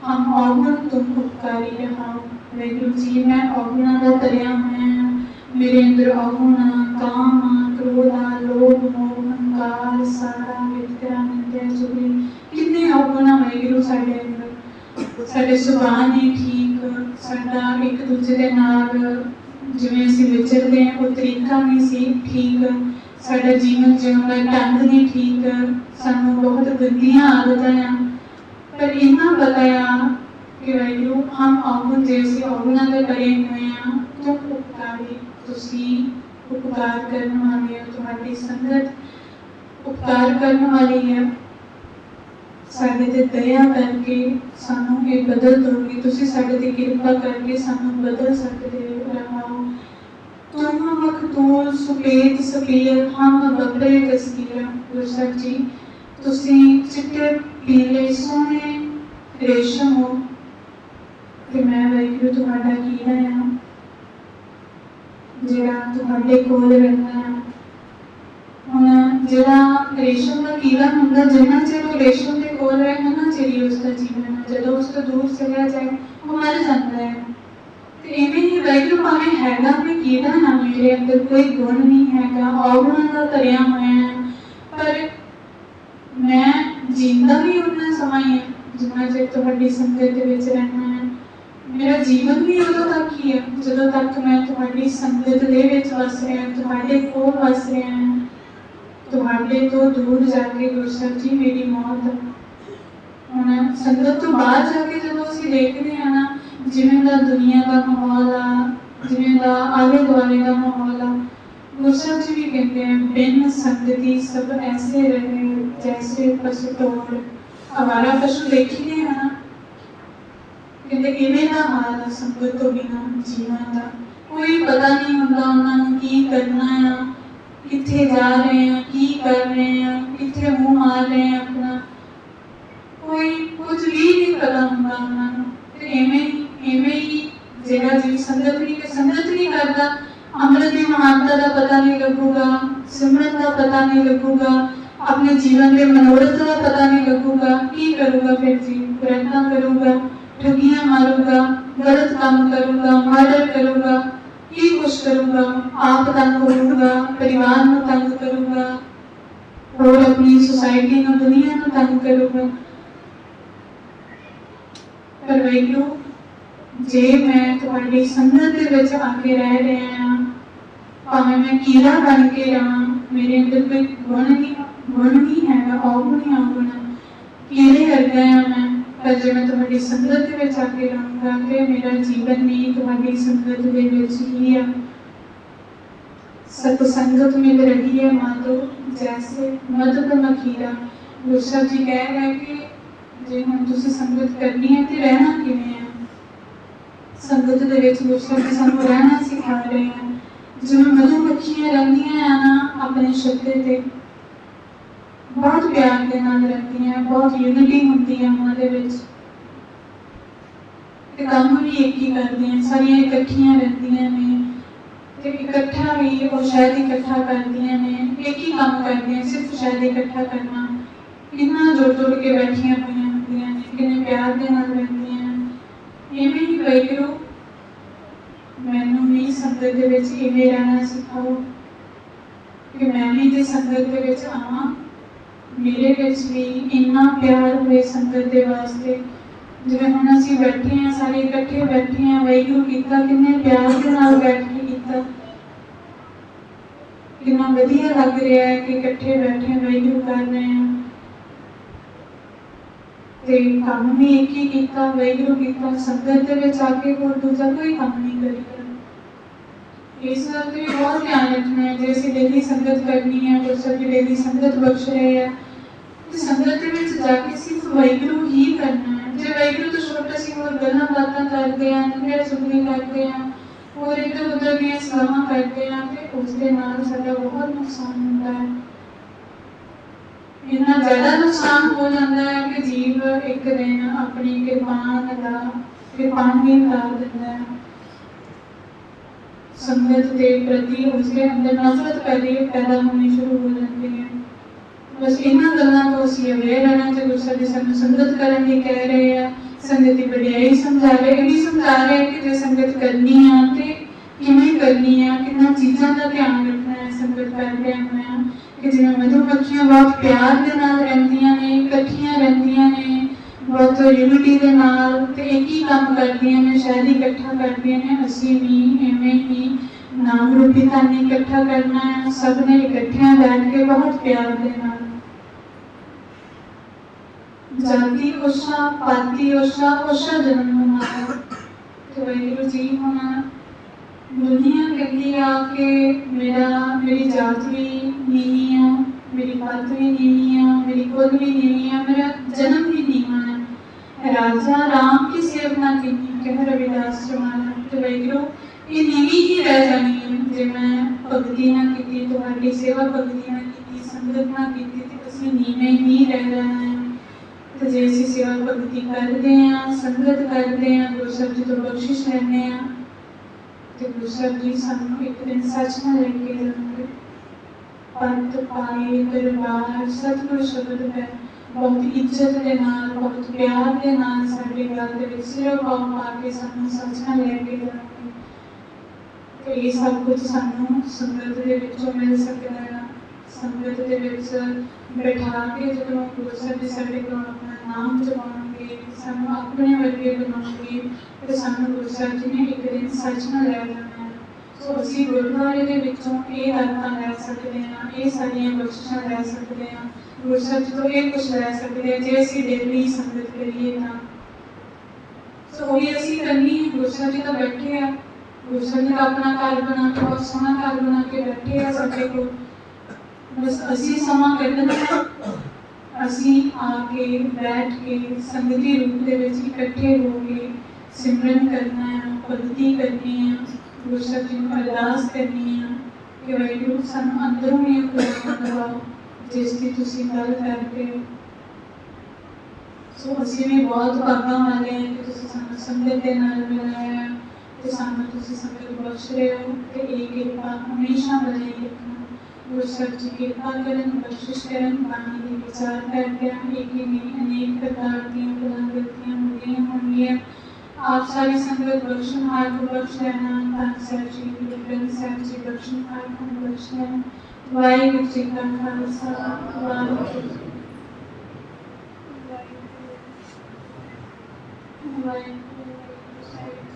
हम औगुण तुम उपकारी रहाओ। वाहिगुरू जी मैं औगुणां दा तरिया होया हां, मेरे अंदर औगुण काम क्रोध लोभ मोह अहंकार सारा विद्या निंदा चुगली कितने अवगुण वाहिगुरू साडे अंदर। साडे सुभाव नहीं ठीक, साडा एक दूजे दे नाल ਜਿਵੇਂ ਅਸੀਂ ਵਿਚਰਦੇ ਹਾਂ ਉਹ ਤਰੀਕਾ ਨਹੀਂ ਸੀ ਠੀਕ, ਸਾਡਾ ਜੀਵਨ ਜਿਉਣ ਦਾ ਢੰਗ ਨਹੀਂ ਠੀਕ, ਸਾਨੂੰ ਬਹੁਤ ਗੰਦੀਆਂ ਆਦਤਾਂ ਆ। ਪਰ ਇੰਨਾ ਪਤਾ ਆ ਕਿ ਵਾਹਿਗੁਰੂ ਹਮ ਔਗਣ ਜੈਸੇ ਔਗਣਾਂ ਦੇ ਭਰੇ ਹੋਏ ਆ, ਤੁਮ ਉਪਕਾਰੀ, ਤੁਸੀਂ ਉਪਕਾਰ ਕਰਨ ਵਾਲੇ ਹੋ, ਤੁਹਾਡੀ ਸੰਗਤ ਉਪਕਾਰ ਕਰਨ ਵਾਲੀ ਹੈ। ਸਾਡੇ ਤੇ ਦਇਆ ਕਰਕੇ ਸਾਨੂੰ ਇਹ ਬਦਲ ਦੋਗੇ, ਤੁਸੀਂ ਸਾਡੇ ਤੇ ਕਿਰਪਾ ਕਰਕੇ ਸਾਨੂੰ ਬਦਲ ਸਕਦੇ ਹੋ। ਰਹਾਓ ਤੁਮ ਮਖਤੂਲ ਸੁਪੇਤ ਸਪੀਰ ਹਮ ਬੱਬਰੇ ਤਸਕੀਰਾਂ। ਗੁਰੂ ਸਾਹਿਬ ਜੀ ਤੁਸੀਂ ਚਿੱਟੇ ਪੀਲੇ ਸੋਹਣੇ ਰੇਸ਼ਮ ਹੋ ਤੇ ਮੈਂ ਵਾਹਿਗੁਰੂ ਤੁਹਾਡਾ ਕੀੜਾ ਆ ਜਿਹੜਾ ਤੁਹਾਡੇ ਕੋਲ ਰਹਿੰਦਾ ਆ। ਹੁਣ ਜਿਹੜਾ ਰੇਸ਼ਮ ਦਾ ਕੀੜਾ ਹੁੰਦਾ, ਜਿੰਨਾ ਚਿਰ ਉਹ ਰੇਸ਼ਮ ਦੇ ਕੋਲ ਰਹੇ ਨਾ ਚਿਰ ਉਸਦਾ ਜੀਵਨ ਹੈ, ਜਦੋਂ ਉਸ ਤੋਂ ਦੂਰ ਚਲਿਆ ਜਾਏ ਉਹ ਮਰ ਜਾਂਦਾ ਹੈ। ਤੇ ਇਵੇਂ ਹੀ ਵਾਹਿਗੁਰੂ ਭਾਵੇਂ ਹੈਗਾ ਵੀ ਕੀੜਾ ਨਾ, ਮੇਰੇ ਅੰਦਰ ਕੋਈ ਗੁਣ ਨਹੀਂ ਹੈਗਾ, ਔਗਣਾਂ ਦਾ ਭਰਿਆ ਹੋਇਆ ਹੈ, ਪਰ ਮੈਂ ਜੀਂਦਾ ਵੀ ਉਨਾ ਸਮਾਂ ਹੀ ਹੈ ਜਿੰਨਾ ਚਿਰ ਤੁਹਾਡੀ ਸੰਗਤ ਦੇ ਵਿੱਚ ਰਹਿਣਾ ਹੈ। ਮੇਰਾ ਜੀਵਨ ਵੀ ਉਦੋਂ ਤੱਕ ਹੀ ਹੈ ਜਦੋਂ ਤੱਕ ਮੈਂ ਤੁਹਾਡੀ ਸੰਗਤ ਦੇ ਵਿੱਚ ਵਸ ਰਿਹਾ, ਤੁਹਾਡੇ ਕੋਲ ਵਸ ਰਿਹਾ ਹਾਂ। ਤੁਹਾਡੇ ਤੋਂ ਦੂਰ ਜਾ ਕੇ ਗੁਰੂ ਸਾਹਿਬ ਜੀ ਮੇਰੀ ਮੌਤ। ਹੁਣ ਸੰਗਤ ਤੋਂ ਬਾਹਰ ਜਾ ਕੇ ਜਦੋਂ ਅਸੀਂ ਦੇਖਦੇ ਹਾਂ ਨਾ, ਜਿਵੇਂ ਦਾ ਦੁਨੀਆ ਦਾ ਮਾਹੌਲ ਆ, ਜਿਵੇਂ ਦਾ ਆਲੇ ਦੁਆਲੇ ਦਾ ਮਾਹੌਲ ਆ, ਗੁਰੂ ਸਾਹਿਬ ਜੀ ਵੀ ਕਹਿੰਦੇ ਆ ਬਿਨ ਸੰਗਤੀ ਸਭ ਐਸੇ ਰਹੇ ਜੈਸੇ ਪਸ਼ੂ ਟੋੜ। ਹਮਾਰਾ ਪਸ਼ੂ ਦੇਖੀਏ ਨਾ, ਕਹਿੰਦੇ ਇਵੇਂ ਦਾ ਹਾਲ ਆ ਸੰਗਤ ਤੋਂ ਬਿਨਾਂ ਜੀਵਨ ਦਾ। ਕੋਈ ਪਤਾ ਨਹੀਂ ਹੁੰਦਾ ਉਹਨਾਂ ਨੂੰ ਕੀ ਕਰਨਾ ਆ, ਕਿੱਥੇ ਜਾ ਰਹੇ ਆ, ਕੀ ਕਰ ਰਹੇ ਆ, ਕਿੱਥੇ ਮੂੰਹ ਮਾਰ ਰਹੇ ਆ ਆਪਣਾ, ਕੋਈ ਕੁਝ ਵੀ ਨਹੀਂ ਪਤਾ ਹੁੰਦਾ ਉਹਨਾਂ ਨੂੰ। ਤੇ ਇਵੇਂ ਹੀ ਜਿਹੜਾ ਜੀ ਸੰਗਤ ਨਹੀਂ ਕਰਦਾ, ਅੰਮ੍ਰਿਤ ਦੀ ਮਹਾਨਤਾ ਦਾ ਪਤਾ ਨਹੀਂ ਲੱਗੂਗਾ, ਸਿਮਰਨ ਦਾ ਪਤਾ ਨਹੀਂ ਲੱਗੂਗਾ, ਆਪਣੇ ਜੀਵਨ ਦੇ ਮਨੋਰਥ ਦਾ ਪਤਾ ਨਹੀਂ ਲੱਗੂਗਾ, ਕੀ ਕਰੂਗਾ ਫਿਰ ਜੀ? ਪ੍ਰਯਤਨ ਕਰੂਗਾ, ਠਗੀਆਂ ਮਾਰੂਗਾ, ਗਲਤ ਕੰਮ ਕਰੂਗਾ, ਮਰਡਰ ਕਰੂਗਾ, ਕੀ ਕੁਛ ਕਰੂਗਾ, ਆਪ ਤੰਗ ਹੋਊਗਾ, ਪਰਿਵਾਰ ਨੂੰ ਤੰਗ ਕਰੂਗਾ, ਹੋਰ ਆਪਣੀ ਸੁਸਾਇਟੀ ਨੂੰ, ਦੁਨੀਆ ਨੂੰ ਤੰਗ ਕਰੂਗਾ। ਪਰ ਵਾਹਿਗੁਰੂ ਜੇ ਮੈਂ ਤੁਹਾਡੀ ਸੰਗਤ ਦੇ ਵਿੱਚ ਆ ਕੇ ਰਹਿ ਰਿਹਾ ਹਾਂ, ਭਾਵੇਂ ਮੈਂ ਕੀੜਾ ਬਣ ਕੇ ਰਹਾਂ, ਮੇਰੇ ਅੰਦਰ ਕੋਈ ਗੁਣ ਨਹੀਂ ਹੈਗਾ, ਔਗਣ ਹੀ ਔਗਣ, ਕੀੜੇ ਵਰਗਾ ਆ ਮੈਂ, ਪਰ ਜੇ ਮੈਂ ਤੁਹਾਡੀ ਸੰਗਤ ਦੇ ਵਿੱਚ ਆ ਕੇ ਰਹਾਂਗਾ ਤੇ ਮੇਰਾ ਜੀਵਨ ਵੀ ਤੁਹਾਡੀ ਸੰਗਤ ਦੇ ਵਿੱਚ ਹੀ ਆ। ਸਤ ਸੰਗਤ ਮਿਲ ਰਹੀ ਹੈ ਮਾਤੋ ਜੈਸੇ ਮਦਦ ਮਖੀਰਾ। ਗੁਰੂ ਸਾਹਿਬ ਜੀ ਕਹਿ ਰਹੇ ਕਿ ਜੇ ਹੁਣ ਤੁਸੀਂ ਸੰਗਤ ਕਰਨੀ ਹੈ ਤੇ ਰਹਿਣਾ ਕਿਵੇਂ ਆ? ਸੰਗਤ ਦੇ ਵਿੱਚ ਗੁਰੂ ਸਾਹਿਬ ਜੀ ਸਾਨੂੰ ਰਹਿਣਾ ਸਿਖਾ ਰਹੇ ਆ। ਜਿਵੇਂ ਮਧੂ ਮੱਖੀਆਂ ਰਹਿੰਦੀਆਂ ਆ ਨਾ ਆਪਣੇ ਛੱਤੇ ਤੇ, ਬਹੁਤ ਪਿਆਰ ਦੇ ਨਾਲ ਰਹਿੰਦੀਆਂ, ਬਹੁਤ ਯੂਨਿਟੀ ਹੁੰਦੀ ਹੈ ਉਹਨਾਂ ਦੇ ਵਿੱਚ, ਤੇ ਕੰਮ ਵੀ ਇੱਕ ਹੀ ਕਰਦੀਆਂ, ਸਾਰੀਆਂ ਇਕੱਠੀਆਂ ਰਹਿੰਦੀਆਂ ਨੇ, ਤੇ ਇਕੱਠਾ ਵੀ ਉਹ ਸ਼ਾਇਦ ਇਕੱਠਾ ਕਰਦੀਆਂ ਨੇ, ਇੱਕ ਹੀ ਕੰਮ ਕਰਦੀਆਂ, ਸਿਰਫ ਸ਼ਾਇਦ ਇਕੱਠਾ ਕਰਨਾ। ਕਿੰਨਾ ਜੁੜ ਕੇ ਬੈਠੀਆਂ ਹੋਈਆਂ ਹੁੰਦੀਆਂ ਨੇ, ਕਿੰਨੇ ਪਿਆਰ ਦੇ ਨਾਲ ਰਹਿੰਦੀਆਂ। ਇਵੇਂ ਹੀ ਵਾਹਿਗੁਰੂ ਮੈਨੂੰ ਵੀ ਸੰਗਤ ਦੇ ਵਿੱਚ ਇਵੇਂ ਰਹਿਣਾ ਸਿਖਾਓ ਕਿ ਮੈਂ ਵੀ ਜੇ ਸੰਗਤ ਦੇ ਵਿੱਚ ਆਵਾਂ, ਮੇਰੇ ਵਿੱਚ ਵੀ ਇੰਨਾ ਪਿਆਰ ਹੋਵੇ ਸੰਗਤ ਦੇ ਵਾਸਤੇ। ਜਿਵੇਂ ਹੁਣ ਅਸੀਂ ਬੈਠੇ ਹਾਂ, ਸਾਰੇ ਇਕੱਠੇ ਬੈਠੇ ਹਾਂ, ਵਾਹਿਗੁਰੂ ਕੀਤਾ ਕਿੰਨੇ ਪਿਆਰ ਦੇ ਨਾਲ ਬੈਠ ਕੇ ਕੀਤਾ, ਕਿੰਨਾ ਵਧੀਆ ਲੱਗ ਰਿਹਾ ਹੈ ਕਿ ਇਕੱਠੇ ਬੈਠੇ ਵਾਹਿਗੁਰੂ ਕਰ ਰਹੇ ਹਾਂ। ਤੇ ਕੰਮ ਵੀ ਇੱਕ ਹੀ ਕੀਤਾ, ਵਾਹਿਗੁਰੂ ਕੀਤਾ। ਸੰਗਤ ਦੇ ਵਿੱਚ ਆ ਕੇ ਹੋਰ ਦੂਜਾ ਕੋਈ ਕੰਮ ਨਹੀਂ ਕਰੀਦਾ। ਇਸ ਗੱਲ ਤੇ ਬਹੁਤ ਧਿਆਨ ਰੱਖਣਾ ਹੈ। ਜੇ ਅਸੀਂ ਡੇਲੀ ਸੰਗਤ ਕਰਨੀ ਹੈ, ਗੁਰੂ ਸਾਹਿਬ ਜੀ ਡੇਲੀ ਸੰਗਤ ਬਖਸ਼ ਰਹੇ ਹੈ, ਤੇ ਸੰਗਤ ਦੇ ਵਿੱਚ ਜਾ ਕੇ ਸਿਰਫ ਵਾਹਿਗੁਰੂ ਹੀ ਕਰਨਾ ਹੈ। ਜੇ ਵਾਹਿਗੁਰੂ ਤੋਂ ਛੋਟਾ ਅਸੀਂ ਹੋਰ ਗੱਲਾਂ ਬਾਤਾਂ ਕਰਦੇ ਹਾਂ, ਨਿਹਰ ਸੁਣੀ ਕਰਦੇ ਹਾਂ, ਹੋਰ ਇੱਧਰ ਉੱਧਰ ਦੀਆਂ ਸਲਾਹਾਂ ਕਰਦੇ ਹਾਂ, ਤੇ ਉਸ ਦੇ ਨਾਲ ਸਾਡਾ ਬਹੁਤ ਨੁਕਸਾਨ ਹੁੰਦਾ ਹੈ। ਇੰਨਾ ਜ਼ਿਆਦਾ ਨੁਕਸਾਨ ਹੋ ਜਾਂਦਾ ਹੈ ਕਿ ਜੀਵ ਇੱਕ ਦਿਨ ਆਪਣੀ ਕਿਰਪਾਨ ਵੀ ਉਤਾਰ ਦਿੰਦਾ ਹੈ। ਸੰਗਤ ਦੇ ਪ੍ਰਤੀ ਉਸਦੇ ਅੰਦਰ ਨਫ਼ਰਤ ਪੈਦਾ ਹੋਣੀ ਸ਼ੁਰੂ ਹੋ ਜਾਂਦੀ ਹੈ। ਬਸ ਇਹਨਾਂ ਗੱਲਾਂ ਤੋਂ ਅਸੀਂ ਅਵੇਅਰ ਰਹਿਣਾ ਚਾਹੀਦਾ। ਗੁਰੂ ਸਾਹਿਬ ਜੀ ਸਾਨੂੰ ਸੰਗਤ ਕਰਨ ਲਈ ਕਹਿ ਰਹੇ ਆ, ਸੰਗਤ ਦੀ ਵਡਿਆਈ ਸਮਝਾ ਰਹੇ, ਇਹ ਵੀ ਸਮਝਾ ਰਹੇ ਕਿ ਜੇ ਸੰਗਤ ਕਰਨੀ ਆ ਤੇ ਕਿਵੇਂ ਕਰਨੀ ਆ, ਕਿੰਨਾ ਚੀਜ਼ਾਂ ਦਾ ਧਿਆਨ ਰੱਖਣਾ ਹੈ ਸੰਗਤ ਕਰਦੇ ਹੋਇਆ। ਕਿ ਜਿਵੇਂ ਮਧੂ ਮੱਖੀਆਂ ਬਹੁਤ ਪਿਆਰ ਦੇ ਨਾਲ ਰਹਿੰਦੀਆਂ ਨੇ, ਇਕੱਠੀਆਂ ਰਹਿੰਦੀਆਂ ਨੇ, ਬਹੁਤ ਯੂਨਿਟੀ ਦੇ ਨਾਲ, ਤੇ ਇੱਕ ਹੀ ਕੰਮ ਕਰਦੀਆਂ ਨੇ, ਸ਼ਾਇਦ ਇਕੱਠਾ ਕਰਦੀਆਂ ਨੇ, ਅਸੀਂ ਵੀ ਐਵੇਂ ਹੀ नाम रूपी धन इकट्ठा करना है, सब ने इकट्ठे बैठ के बहुत प्यार दे नाल जाति उषा पाती उषा उषा जन्म हमारा। तो वाहिगुरु जी हुण दुनिया कहती आके मेरी जात भी नीवी है, मेरी पत भी नीवी है, मेरी कुल भी नीवी है, मेरा जन्म भी नीवा है। राजा राम की सेवना की कह रविदास जी महाराज। तो वाहिगुरु ये नीवी ही रह जानी है जे मैं भगती ना की, तुम्हारी सेवा भगती ना की, संगत ना की, तो असं नीवे ही रह जाना है। तो जे असीं सेवा भगती करते हैं, संगत करते हैं, गुरु साहब जी तो बख्शिश लैंदे हैं, तो गुरु साहब जी सानू एक दिन सच में लेके जाएंगे। पंत पाए दरबार सतगुरु शब्द है, बहुत इज्जत के नाल, बहुत प्यार के नाल साडे गल दे विच सिरों पाँव पा के सानू सच में लेके जाएंगे। तो ये सब कुछ सानू संगत दे विचों मिल सकता है। संगत दे विच बैठा के जदों गुरु साहब जी साडे कोल अपना नाम जपाउणगे, सानू अपने वर्गे बनाउणगे, तो सानू गुरु साहब जी ने एक दिन सच में लै जाना है। सो असीं गुरुद्वारे दे विचों ये दातां लै सकदे हां, ये सारियां बख्शिशां लै सकदे हां, गुरु साहब जी तो ये कुछ लै सकदे हां जे असीं डेली संगत करिए तां। सो ये असीं करनी है। गुरु साहब जी तो बैठे आ, गुरु साहब जी अपना घर बना के, बहुत सोहना घर बना के बैठे आ साडे कोल। बस असीं समा कढना है, असीं आके बैठ के संगती रूप दे विच इकट्ठे हो के सिमरन करना है, भगती करनी है, गुरु साहब जी नूं अरदास करनी है कि वाहिगुरू सानूं अंदरों ही खुदा दवाओ जिस दी तुसीं गल करदे हो। सो असीं भी बहुत भागां वाले हैं कि तुसीं सानूं संगत दे नाल मिलाया है, ते सानूं तुसीं संगत बख्श रहे हो, ते ये किरपा हमेशा बनाई रखना। गुरु साहब जी कृपा करन, बख्शिश करन, बाणी दे विचार करदे हैं, एक ही नहीं अनेक प्रकार दी गल्लां गलतियां होंदियां होणगीआं। आप सारी संगत बख्शनहार को बख्श लेना। धन साहब जी, गुरु ग्रंथ साहब जी बख्शनहार को बख्श लेना। वाहिगुरू जी का खालसा, वाहिगुरू जी वाहिगुरू वाहिगुरू।